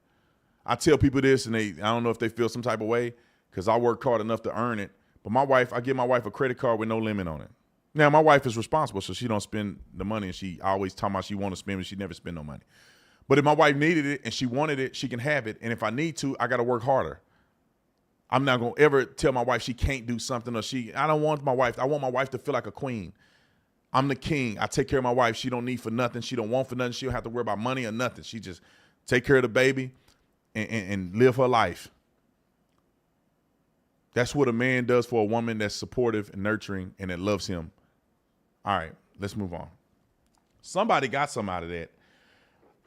I tell people this, and I don't know if they feel some type of way because I work hard enough to earn it. But I give my wife a credit card with no limit on it. Now, my wife is responsible, so she don't spend the money, and she always talking about she want to spend, but she never spend no money. But if my wife needed it and she wanted it, she can have it. And if I need to, I got to work harder. I'm not going to ever tell my wife she can't do something I don't want my wife. I want my wife to feel like a queen. I'm the king. I take care of my wife. She don't need for nothing. She don't want for nothing. She don't have to worry about money or nothing. She just take care of the baby and live her life. That's what a man does for a woman that's supportive and nurturing and that loves him. All right, let's move on. Somebody got some out of that.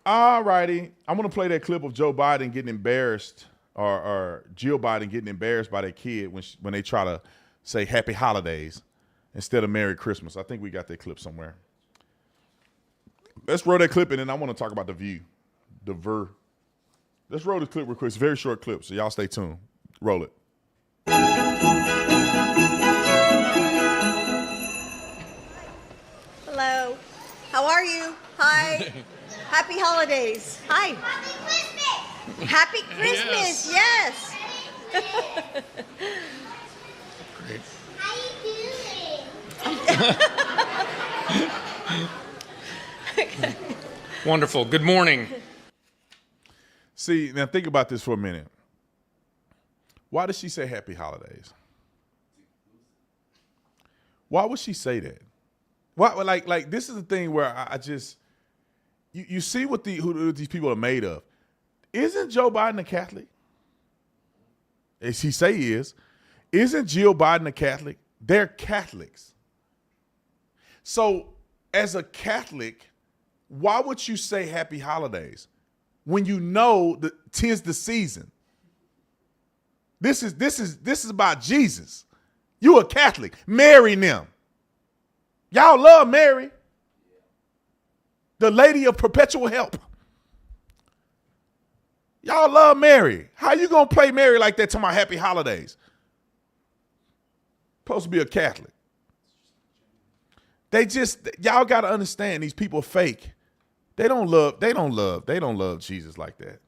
All righty. I'm going to play that clip of Joe Biden getting embarrassed or Jill Biden getting embarrassed by their kid when they try to say happy holidays instead of Merry Christmas. I think we got that clip somewhere. Let's roll that clip, and then I want to talk about The View. Let's roll the clip real quick. It's a very short clip, so y'all stay tuned. Roll it. Hello. How are you? Hi. Happy holidays. Hi. Happy Christmas. Yes. Great. How you doing? Wonderful. Good morning. See, now think about this for a minute. Why does she say happy holidays? Why would she say that? Why, like this is the thing where I just, you see who these people are made of. Isn't Joe Biden a Catholic? As he say he is. Isn't Jill Biden a Catholic? They're Catholics. So as a Catholic, why would you say happy holidays when you know that 'tis the season? This is about Jesus. You a Catholic. Marry them. Y'all love Mary, the lady of perpetual help. Y'all love Mary. How you gonna play Mary like that to my happy holidays? Supposed to be a Catholic. Y'all gotta understand these people fake. They don't love Jesus like that.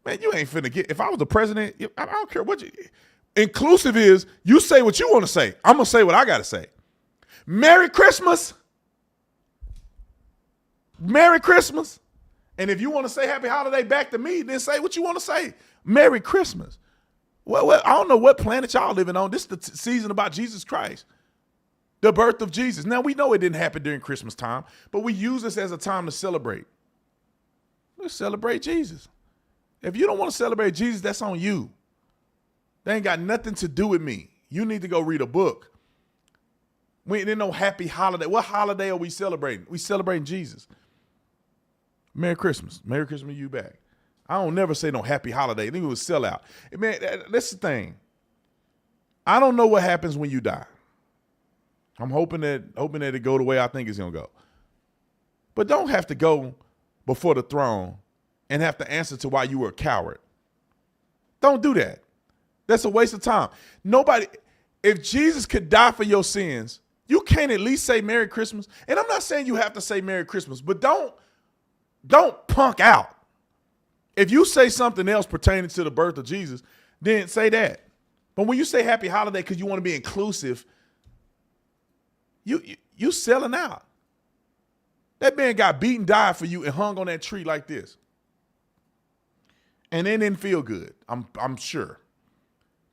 Man, you ain't finna if I was the president, I don't care what inclusive is, you say what you want to say. I'm gonna say what I gotta say. Merry Christmas. Merry Christmas. And if you want to say happy holiday back to me, then say what you want to say. Merry Christmas. Well, I don't know what planet y'all living on. This is the season about Jesus Christ. The birth of Jesus. Now, we know it didn't happen during Christmas time, but we use this as a time to celebrate. Let's celebrate Jesus. If you don't want to celebrate Jesus, that's on you. They ain't got nothing to do with me. You need to go read a book. We ain't no happy holiday. What holiday are we celebrating? We celebrating Jesus. Merry Christmas. Merry Christmas to you back. I don't never say no happy holiday. I think it was sellout. Man, that's the thing. I don't know what happens when you die. I'm hoping that it go the way I think it's gonna go. But don't have to go before the throne and have to answer to why you were a coward. Don't do that. That's a waste of time. If Jesus could die for your sins, you can't at least say Merry Christmas. And I'm not saying you have to say Merry Christmas, but don't punk out. If you say something else pertaining to the birth of Jesus, then say that. But when you say happy holiday because you want to be inclusive, you selling out. That man got beaten, died for you, and hung on that tree like this. And it didn't feel good, I'm sure.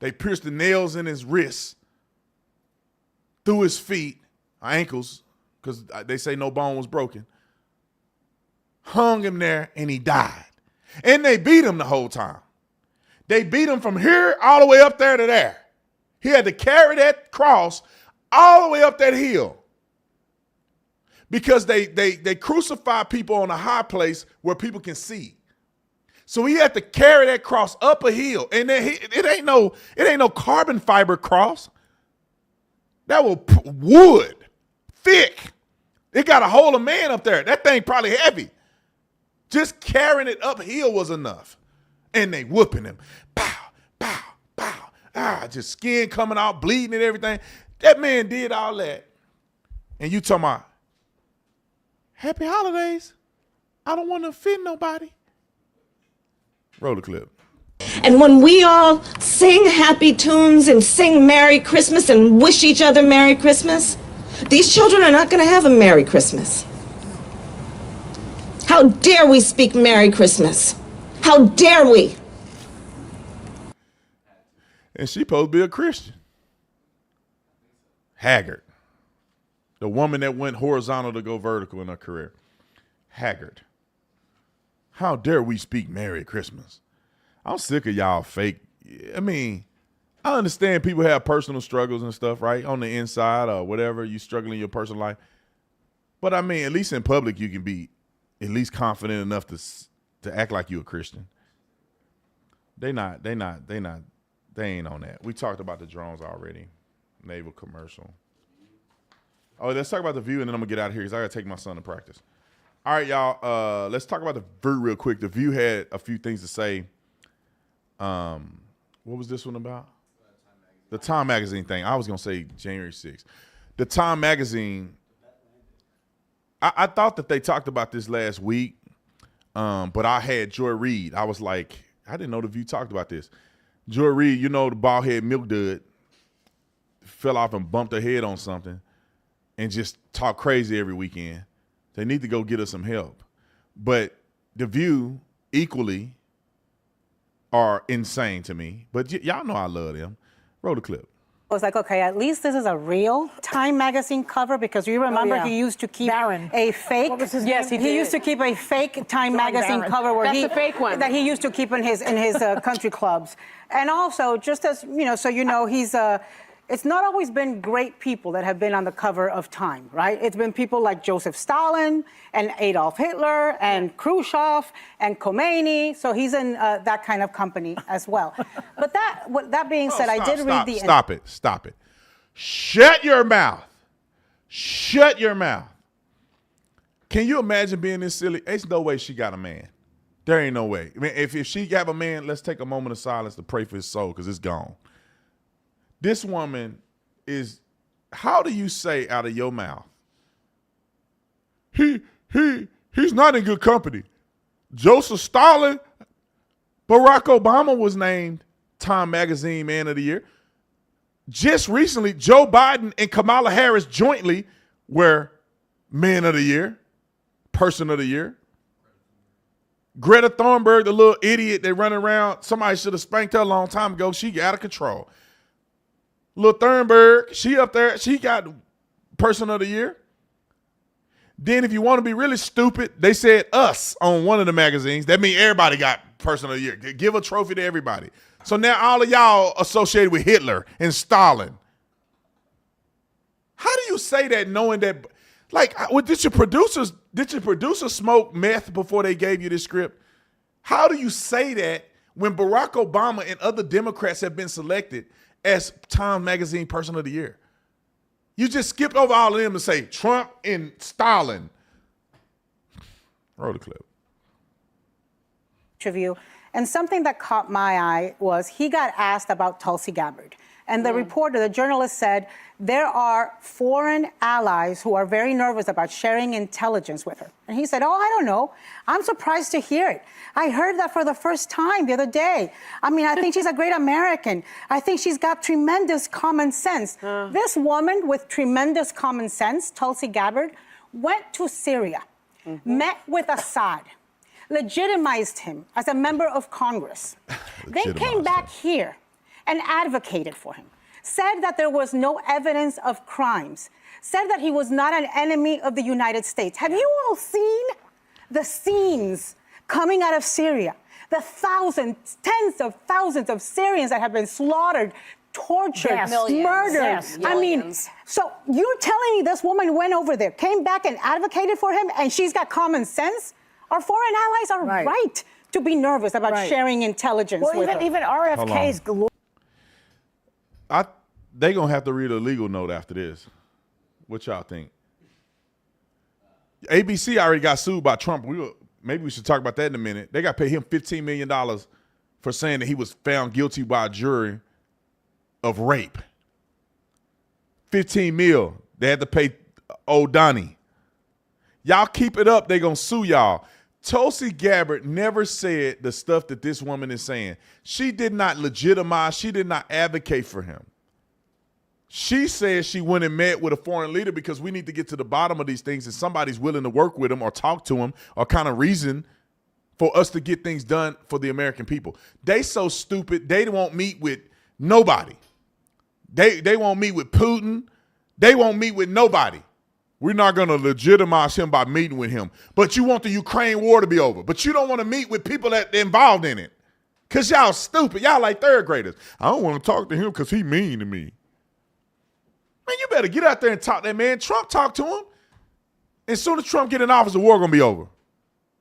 They pierced the nails in his wrists. through his feet, ankles, because they say no bone was broken, hung him there, and he died. And they beat him the whole time. They beat him from here all the way up there to there. He had to carry that cross all the way up that hill. Because they crucify people on a high place where people can see. So he had to carry that cross up a hill. And then it ain't no carbon fiber cross. That was wood, thick. It got a hold of man up there. That thing probably heavy. Just carrying it uphill was enough. And they whooping him. Pow, pow, pow. Just skin coming out, bleeding and everything. That man did all that. And you talking about, happy holidays. I don't want to offend nobody. Roll the clip. And when we all sing happy tunes and sing Merry Christmas and wish each other Merry Christmas, these children are not going to have a Merry Christmas. How dare we speak Merry Christmas? How dare we? And she supposed to be a Christian. Haggard. The woman that went horizontal to go vertical in her career. Haggard. How dare we speak Merry Christmas? I'm sick of y'all fake. I mean, I understand people have personal struggles and stuff, right? On the inside or whatever, you struggle in your personal life. But I mean, at least in public, you can be at least confident enough to act like you're a Christian. They ain't on that. We talked about the drones already. Naval commercial. Oh, let's talk about the View, and then I'm going to get out of here because I got to take my son to practice. All right, y'all. Let's talk about the View real quick. The View had a few things to say. What was this one about? The Time Magazine thing. I was going to say January 6th. The Time Magazine, I thought that they talked about this last week, but I had Joy Reid. I was like, I didn't know the View talked about this. Joy Reid, you know, the bald head milk dud, fell off and bumped her head on something and just talk crazy every weekend. They need to go get her some help. But the View equally are insane to me. But y'all know I love them. Roll the clip. I was like, okay, at least this is a real Time Magazine cover, because you remember he used to keep a fake. What was his name? He used to keep a fake Time Magazine cover where That's the fake one that he used to keep in his country clubs. And also, just as you know, so you know, he's it's not always been great people that have been on the cover of Time, right? It's been people like Joseph Stalin and Adolf Hitler and Khrushchev and Khomeini. So he's in that kind of company as well. But that being said, I did read the... Stop it. Shut your mouth. Shut your mouth. Can you imagine being this silly? There's no way she got a man. There ain't no way. I mean, if she have a man, let's take a moment of silence to pray for his soul, because it's gone. This woman is, how do you say out of your mouth, he's not in good company. Joseph Stalin, Barack Obama was named Time Magazine Man of the Year. Just recently, Joe Biden and Kamala Harris jointly were Man of the Year, Person of the Year. Greta Thunberg, the little idiot that run around, somebody should have spanked her a long time ago. She got out of control. Lil Thunberg, she up there, she got Person of the Year. Then if you want to be really stupid, they said Us on one of the magazines. That means everybody got Person of the Year. Give a trophy to everybody. So now all of y'all associated with Hitler and Stalin. How do you say that knowing that, like, did your producer smoke meth before they gave you this script? How do you say that when Barack Obama and other Democrats have been selected as Time Magazine Person of the Year? You just skipped over all of them to say Trump and Stalin. Roll the clip. Interview. And something that caught my eye was he got asked about Tulsi Gabbard. And the reporter, the journalist, said there are foreign allies who are very nervous about sharing intelligence with her. And he said, oh, I don't know. I'm surprised to hear it. I heard that for the first time the other day. I mean, I think she's a great American. I think she's got tremendous common sense. This woman with tremendous common sense, Tulsi Gabbard, went to Syria, met with Assad, legitimized him as a member of Congress. Then came back here and advocated for him. said that there was no evidence of crimes, said that he was not an enemy of the United States. Have you all seen the scenes coming out of Syria? The thousands, tens of thousands of Syrians that have been slaughtered, tortured, Yes. murdered. Yes. I mean, so you're telling me this woman went over there, came back and advocated for him, and she's got common sense? Our foreign allies are right to be nervous about sharing intelligence with her. Even RFK's glory. They gonna have to read a legal note after this. What y'all think? ABC already got sued by Trump. Maybe we should talk about that in a minute. They got to pay him $15 million for saying that he was found guilty by a jury of rape. 15 mil. They had to pay old Donnie. Y'all keep it up, they gonna sue y'all. Tulsi Gabbard never said the stuff that this woman is saying. She did not legitimize, she did not advocate for him. She said she went and met with a foreign leader because we need to get to the bottom of these things and somebody's willing to work with him or talk to him or kind of reason for us to get things done for the American people. They so stupid, they won't meet with nobody. They won't meet with Putin. They won't meet with nobody. We're not going to legitimize him by meeting with him. But you want the Ukraine war to be over. But you don't want to meet with people that are involved in it. Because y'all stupid. Y'all like third graders. I don't want to talk to him because he mean to me. Man, you better get out there and talk to that man. Trump talked to him. As soon as Trump get in office, the war going to be over.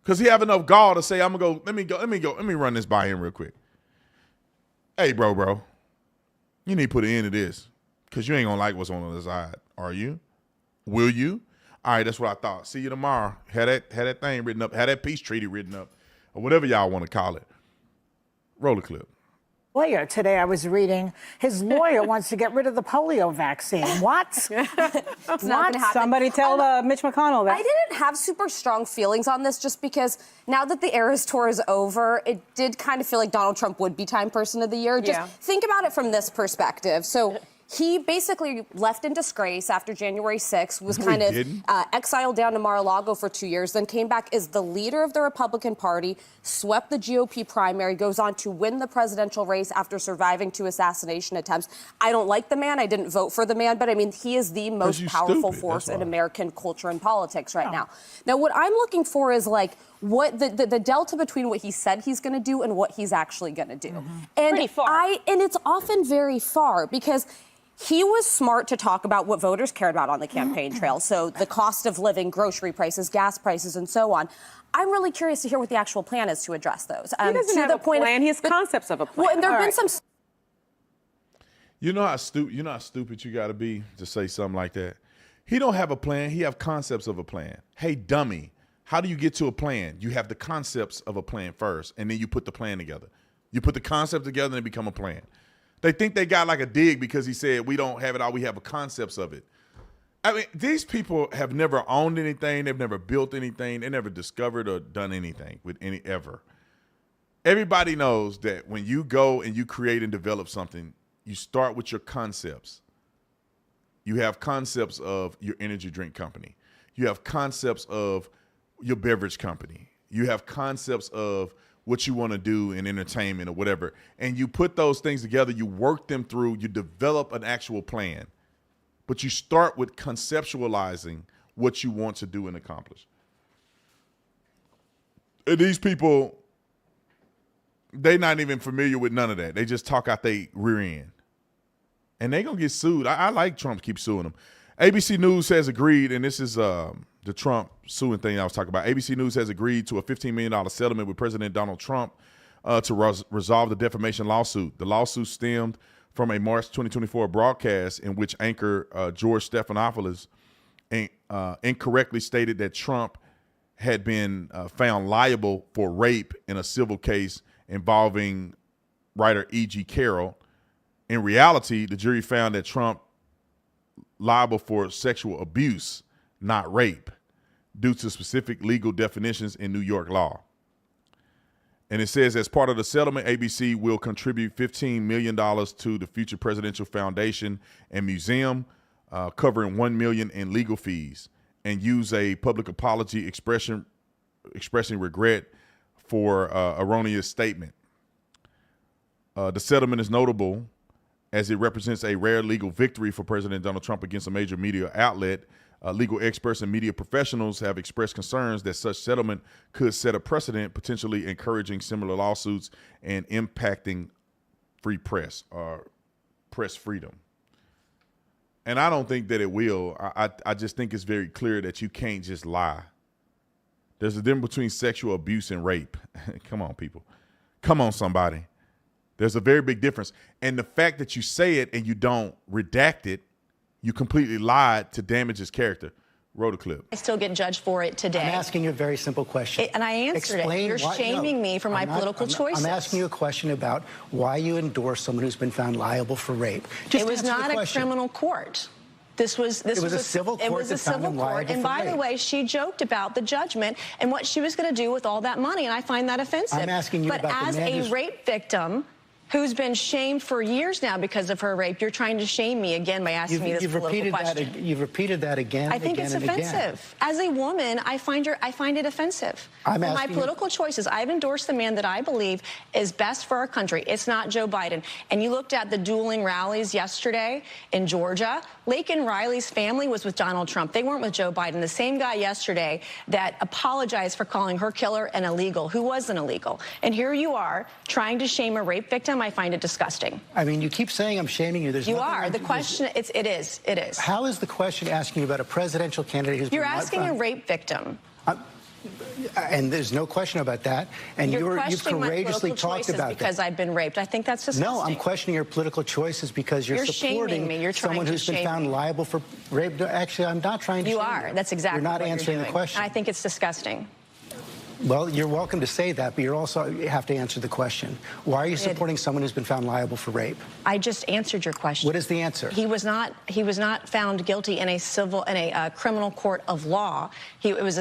Because he have enough gall to say, I'm going to go, let me run this by him real quick. Hey, bro, you need to put an end to this. Because you ain't going to like what's on the other side. Are you? Will you? All right, that's what I thought. See you tomorrow. Had that thing written up. Had that peace treaty written up. Or whatever y'all want to call it. Roll the clip. Lawyer today, I was reading, his lawyer wants to get rid of the polio vaccine. What? It's not gonna happen. Somebody tell Mitch McConnell that. I didn't have super strong feelings on this just because now that the Eras Tour is over, it did kind of feel like Donald Trump would be Time Person of the Year. Just think about it from this perspective. So he basically left in disgrace after January 6th, was kind of exiled down to Mar-a-Lago for 2 years, then came back as the leader of the Republican Party, swept the GOP primary, goes on to win the presidential race after surviving 2 assassination attempts. I don't like the man. I didn't vote for the man, but I mean, he is the most powerful force in American culture and politics right now. Now, what I'm looking for is like what the delta between what he said he's going to do and what he's actually going to do. And Pretty far. and it's often very far because he was smart to talk about what voters cared about on the campaign trail. So the cost of living, grocery prices, gas prices, and so on. I'm really curious to hear what the actual plan is to address those. He doesn't have a plan. He has concepts of a plan. Well, and there have been some. You know how stupid you got to be to say something like that. He don't have a plan. He have concepts of a plan. Hey, dummy, how do you get to a plan? You have the concepts of a plan first, and then you put the plan together. You put the concept together, and it become a plan. They think they got like a dig because he said we don't have it all. We have concepts of it. I mean, these people have never owned anything. They've never built anything. They never discovered or done anything with any ever. Everybody knows that when you go and you create and develop something, you start with your concepts. You have concepts of your energy drink company. You have concepts of your beverage company. You have concepts of what you want to do in entertainment or whatever. And you put those things together, you work them through, you develop an actual plan. But you start with conceptualizing what you want to do and accomplish. And these people, they're not even familiar with none of that. They just talk out their rear end. And they're going to get sued. I like Trump to keep suing them. ABC News has agreed, and this is the Trump suing thing I was talking about. ABC News has agreed to a $15 million settlement with President Donald Trump to resolve the defamation lawsuit. The lawsuit stemmed from a March 2024 broadcast in which anchor George Stephanopoulos incorrectly stated that Trump had been found liable for rape in a civil case involving writer E.G. Carroll. In reality, the jury found that Trump liable for sexual abuse, not rape, due to specific legal definitions in New York law. And it says, as part of the settlement, ABC will contribute $15 million to the Future Presidential Foundation and Museum, covering $1 million in legal fees, and use a public apology expressing regret for erroneous statement. The settlement is notable as it represents a rare legal victory for President Donald Trump against a major media outlet. Legal experts and media professionals have expressed concerns that such settlement could set a precedent, potentially encouraging similar lawsuits and impacting free press or press freedom. And I don't think that it will. I just think it's very clear that you can't just lie. There's a difference between sexual abuse and rape. Come on, people. Come on, somebody. There's a very big difference. And the fact that you say it and you don't redact it, you completely lied to damage his character. Roll the clip. I still get judged for it today. I'm asking you a very simple question. And I answered it. You're shaming me for my political choices. I'm asking you a question about why you endorse someone who's been found liable for rape. It was not a criminal court. This was a civil court. It was a civil court. And by the way, she joked about the judgment and what she was going to do with all that money, and I find that offensive. I'm asking you about the man. But as a rape victim who's been shamed for years now because of her rape, you're trying to shame me again by asking me this political question. You've repeated that again. I think it's offensive. As a woman, I find it offensive. For my political choices, I've endorsed the man that I believe is best for our country. It's not Joe Biden. And you looked at the dueling rallies yesterday in Georgia. Laken Riley's family was with Donald Trump. They weren't with Joe Biden. The same guy yesterday that apologized for calling her killer an illegal, who wasn't illegal. And here you are trying to shame a rape victim. I find it disgusting. I mean, you keep saying I'm shaming you. You are. The question, it is. How is the question asking you about a presidential candidate who's You're asking a rape victim. And there's no question about that. And you've courageously talked about that. Because I've been raped. I think that's disgusting. No, I'm questioning your political choices because you're supporting someone who's been found liable for rape. Actually, I'm not trying to shame you. You are. That's exactly what you're doing. You're not answering the question. I think it's disgusting. Well, you're welcome to say that, but you have to answer the question. Why are you supporting someone who's been found liable for rape? I just answered your question. What is the answer? He was not found guilty in a criminal court of law. It was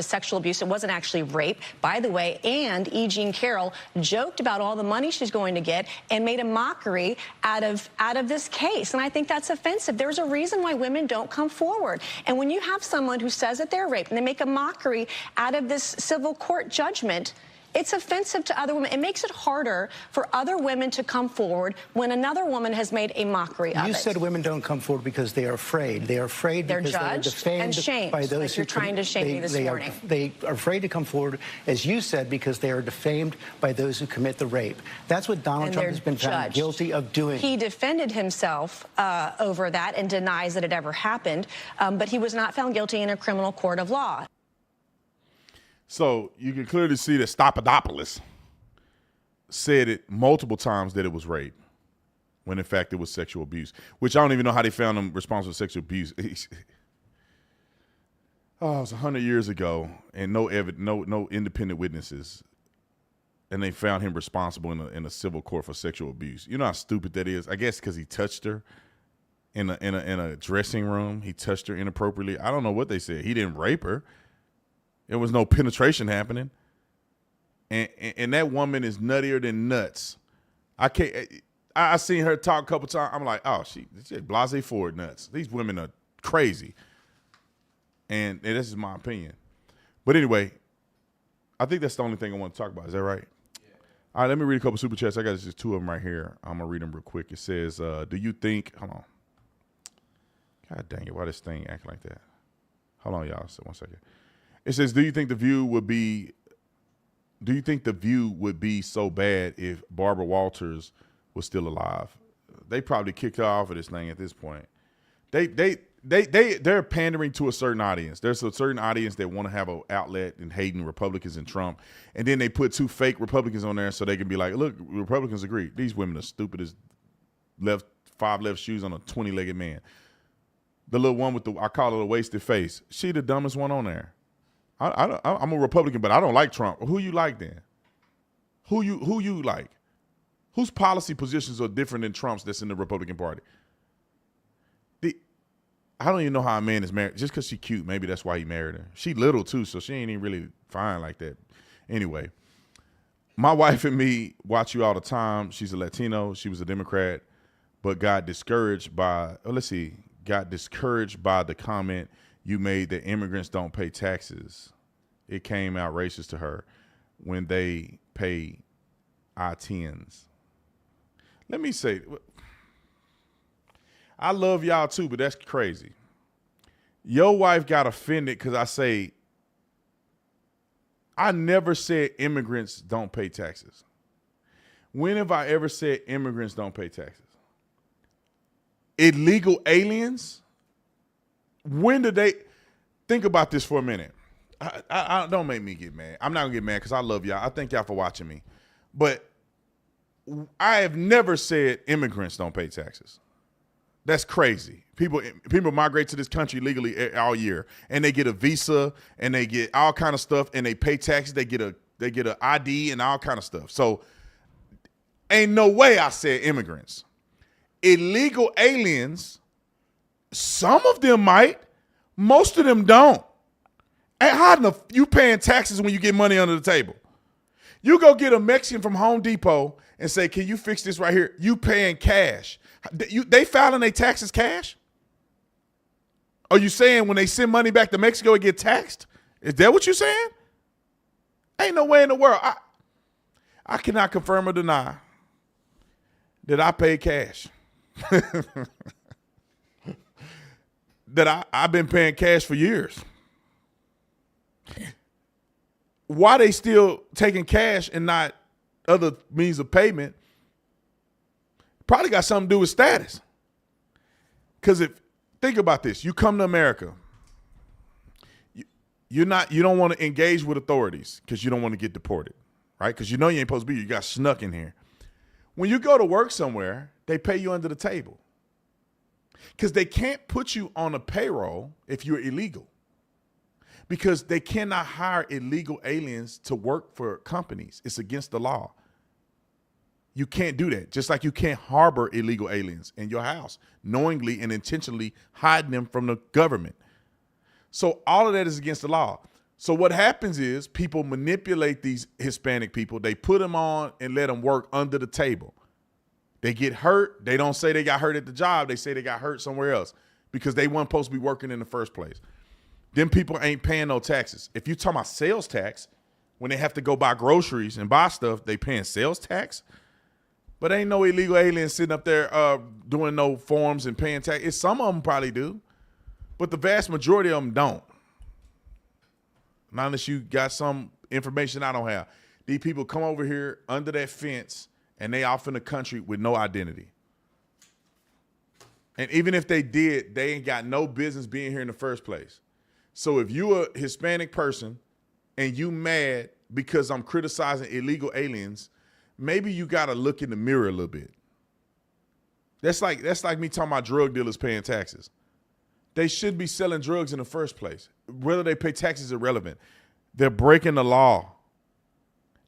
sexual abuse. It wasn't actually rape, by the way. And E. Jean Carroll joked about all the money she's going to get and made a mockery out of this case. And I think that's offensive. There's a reason why women don't come forward. And when you have someone who says that they're raped and they make a mockery out of this civil court judgment, it's offensive to other women. It makes it harder for other women to come forward when another woman has made a mockery of it. You said women don't come forward because they are afraid. They are afraid because they're judged and shamed, by those like you're trying to shame me this morning. They are afraid to come forward, as you said, because they are defamed by those who commit the rape. That's what Donald Trump has been found guilty of doing. He defended himself over that and denies that it ever happened, but he was not found guilty in a criminal court of law. So you can clearly see that Stoppadopoulos said it multiple times that it was rape, when in fact it was sexual abuse, which I don't even know how they found him responsible for sexual abuse. It was 100 years ago, and no independent witnesses, and they found him responsible in a civil court for sexual abuse. You know how stupid that is? I guess because he touched her in a dressing room. He touched her inappropriately. I don't know what they said. He didn't rape her. There was no penetration happening. And that woman is nuttier than nuts. I seen her talk a couple times. I'm like, oh, she's blasé forward nuts. These women are crazy. And this is my opinion. But anyway, I think that's the only thing I want to talk about. Is that right? Yeah. All right, let me read a couple super chats. I got just two of them right here. I'm going to read them real quick. It says, do you think, hold on. God dang it, why this thing acting like that? Hold on, y'all. So 1 second. It says, do you think the View would be so bad if Barbara Walters was still alive? They probably kicked her off of this thing at this point. They're pandering to a certain audience. There's a certain audience that want to have an outlet in hating Republicans and Trump. And then they put two fake Republicans on there so they can be like, look, Republicans agree. These women are stupid as five left shoes on a 20-legged man. The little one with I call it a wasted face. She the dumbest one on there. I'm a Republican, but I don't like Trump. Who you like then? Who you like? Whose policy positions are different than Trump's that's in the Republican Party? I don't even know how a man is married. Just because she's cute, maybe that's why he married her. She little too, so she ain't even really fine like that. Anyway, my wife and me watch you all the time. She's a Latino. She was a Democrat, but got discouraged by the comment you made that immigrants don't pay taxes. It came out racist to her when they pay I-10s. Let me say, I love y'all too, but that's crazy. Your wife got offended because I say, I never said immigrants don't pay taxes. When have I ever said immigrants don't pay taxes? Illegal aliens? When did they? Think about this for a minute. I don't make me get mad. I'm not gonna get mad because I love y'all. I thank y'all for watching me. But I have never said immigrants don't pay taxes. That's crazy. People migrate to this country legally all year, and they get a visa, and they get all kind of stuff, and they pay taxes. They get a ID and all kind of stuff. So ain't no way I said immigrants. Illegal aliens, some of them might, most of them don't. And how in the you paying taxes when you get money under the table? You go get a Mexican from Home Depot and say, "Can you fix this right here?" You paying cash. They filing their taxes cash? Are you saying when they send money back to Mexico, it get taxed? Is that what you're saying? Ain't no way in the world. I cannot confirm or deny that I pay cash. That I've been paying cash for years. Why they still taking cash and not other means of payment? Probably got something to do with status. Because think about this, you come to America, you don't want to engage with authorities because you don't want to get deported, right? Because you know you ain't supposed to be here. You got snuck in here. When you go to work somewhere, they pay you under the table because they can't put you on a payroll if you're illegal. Because they cannot hire illegal aliens to work for companies. It's against the law. You can't do that. Just like you can't harbor illegal aliens in your house, knowingly and intentionally hiding them from the government. So all of that is against the law. So what happens is people manipulate these Hispanic people. They put them on and let them work under the table. They get hurt. They don't say they got hurt at the job. They say they got hurt somewhere else because they weren't supposed to be working in the first place. Them people ain't paying no taxes. If you talk about sales tax, when they have to go buy groceries and buy stuff, they paying sales tax. But ain't no illegal aliens sitting up there doing no forms and paying tax. Some of them probably do, but the vast majority of them don't. Not unless you got some information I don't have. These people come over here under that fence and they off in the country with no identity. And even if they did, they ain't got no business being here in the first place. So if you a Hispanic person and you mad because I'm criticizing illegal aliens, maybe you got to look in the mirror a little bit. That's like me talking about drug dealers paying taxes. They should be selling drugs in the first place. Whether they pay taxes is irrelevant. They're breaking the law.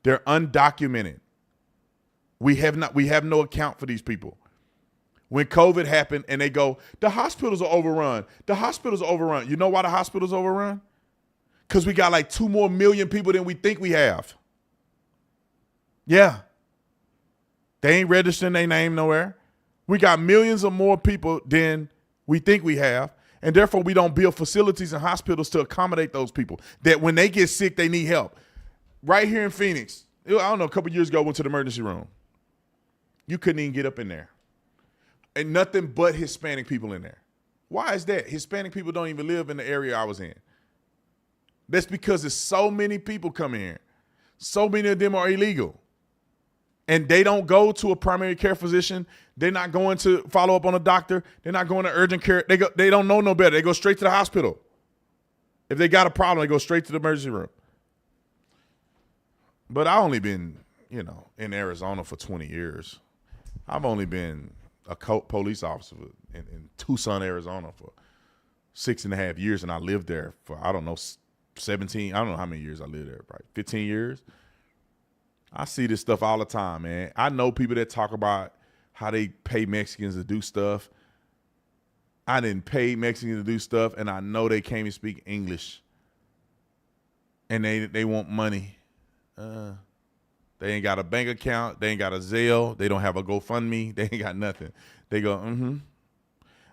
They're undocumented. We have no account for these people. When COVID happened and they go, the hospitals are overrun. The hospitals are overrun. You know why the hospitals overrun? Because we got like 2 more million people than we think we have. Yeah. They ain't registering their name nowhere. We got millions of more people than we think we have. And therefore, we don't build facilities and hospitals to accommodate those people that when they get sick, they need help. Right here in Phoenix, I don't know, a couple years ago, I went to the emergency room. You couldn't even get up in there. And nothing but Hispanic people in there. Why is that? Hispanic people don't even live in the area I was in. That's because there's so many people coming here. So many of them are illegal. And they don't go to a primary care physician. They're not going to follow up on a doctor. They're not going to urgent care. They don't know no better. They go straight to the hospital. If they got a problem, they go straight to the emergency room. But I've only been, in Arizona for 20 years. I've only been a police officer in Tucson, Arizona for 6.5 years, and I lived there for, 17, I don't know how many years I lived there, probably 15 years. I see this stuff all the time, man. I know people that talk about how they pay Mexicans to do stuff. I didn't pay Mexicans to do stuff, and I know they can't even speak English. And they want money. They ain't got a bank account. They ain't got a Zelle. They don't have a GoFundMe. They ain't got nothing. They go,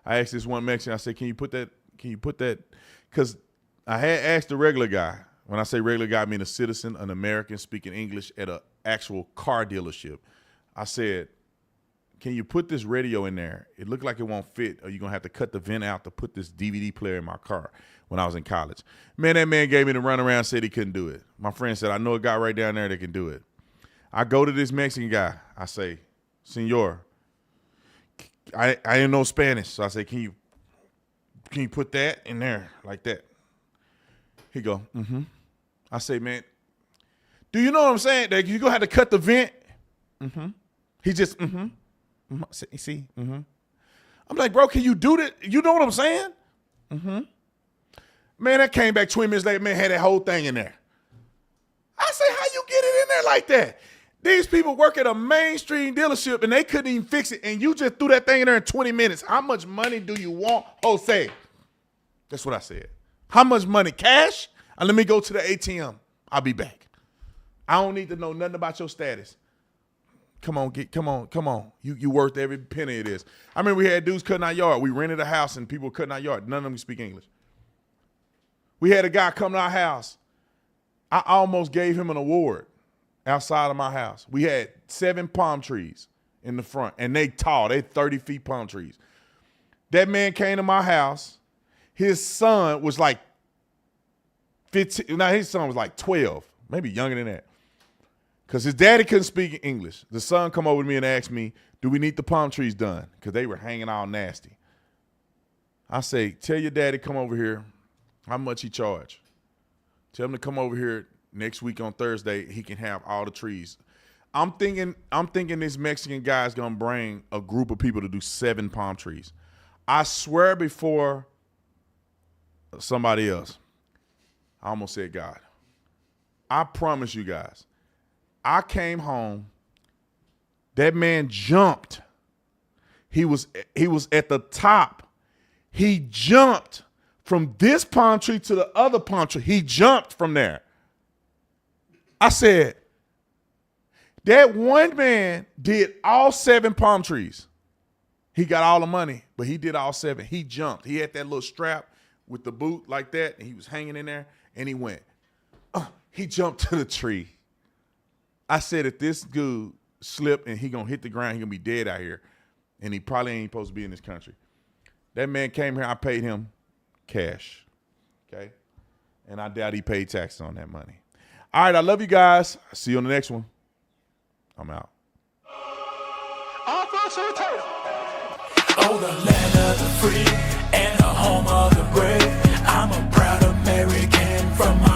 I asked this one Mexican, I said, can you put that? Because I had asked the regular guy. When I say regular guy, I mean a citizen, an American speaking English at an actual car dealership. I said, can you put this radio in there? It looked like it won't fit, or you're going to have to cut the vent out to put this DVD player in my car when I was in college. Man, that man gave me the runaround, said he couldn't do it. My friend said, I know a guy right down there that can do it. I go to this Mexican guy. I say, Senor, I didn't know Spanish. So I say, can you put that in there like that? He go, mm-hmm. I say, man, do you know what I'm saying? That you're going to have to cut the vent? Mm-hmm. He just, mm-hmm. See? Mm-hmm. I'm like, bro, can you do that? You know what I'm saying? Mm-hmm. Man, that came back 20 minutes later, man, had that whole thing in there. I say, how you get it in there like that? These people work at a mainstream dealership and they couldn't even fix it, and you just threw that thing in there in 20 minutes. How much money do you want, Jose? That's what I said. How much money? Cash? Let me go to the ATM. I'll be back. I don't need to know nothing about your status. Come on. You worth every penny it is. I remember we had dudes cutting our yard. We rented a house and people were cutting our yard. None of them speak English. We had a guy come to our house. I almost gave him an award outside of my house. We had 7 palm trees in the front, and they tall. They 30 feet palm trees. That man came to my house. His son was like 15. Now, his son was like 12, maybe younger than that. Because his daddy couldn't speak English. The son come over to me and asked me, do we need the palm trees done? Because they were hanging all nasty. I say, tell your daddy come over here. How much he charge? Tell him to come over here next week on Thursday. He can have all the trees. I'm thinking this Mexican guy is going to bring a group of people to do 7 palm trees. I swear before somebody else, I almost said God. I promise you guys, I came home. That man jumped. He was at the top. He jumped from this palm tree to the other palm tree. He jumped from there. I said, that one man did all 7 palm trees. He got all the money, but he did all 7. He jumped. He had that little strap with the boot like that, and he was hanging in there, and he went. He jumped to the tree. I said, if this dude slipped and he going to hit the ground, he going to be dead out here, and he probably ain't supposed to be in this country. That man came here. I paid him cash, okay? And I doubt he paid taxes on that money. All right, I love you guys. See you on the next one. I'm out. Oh, the land of the free and the home of the brave. I'm a proud American from my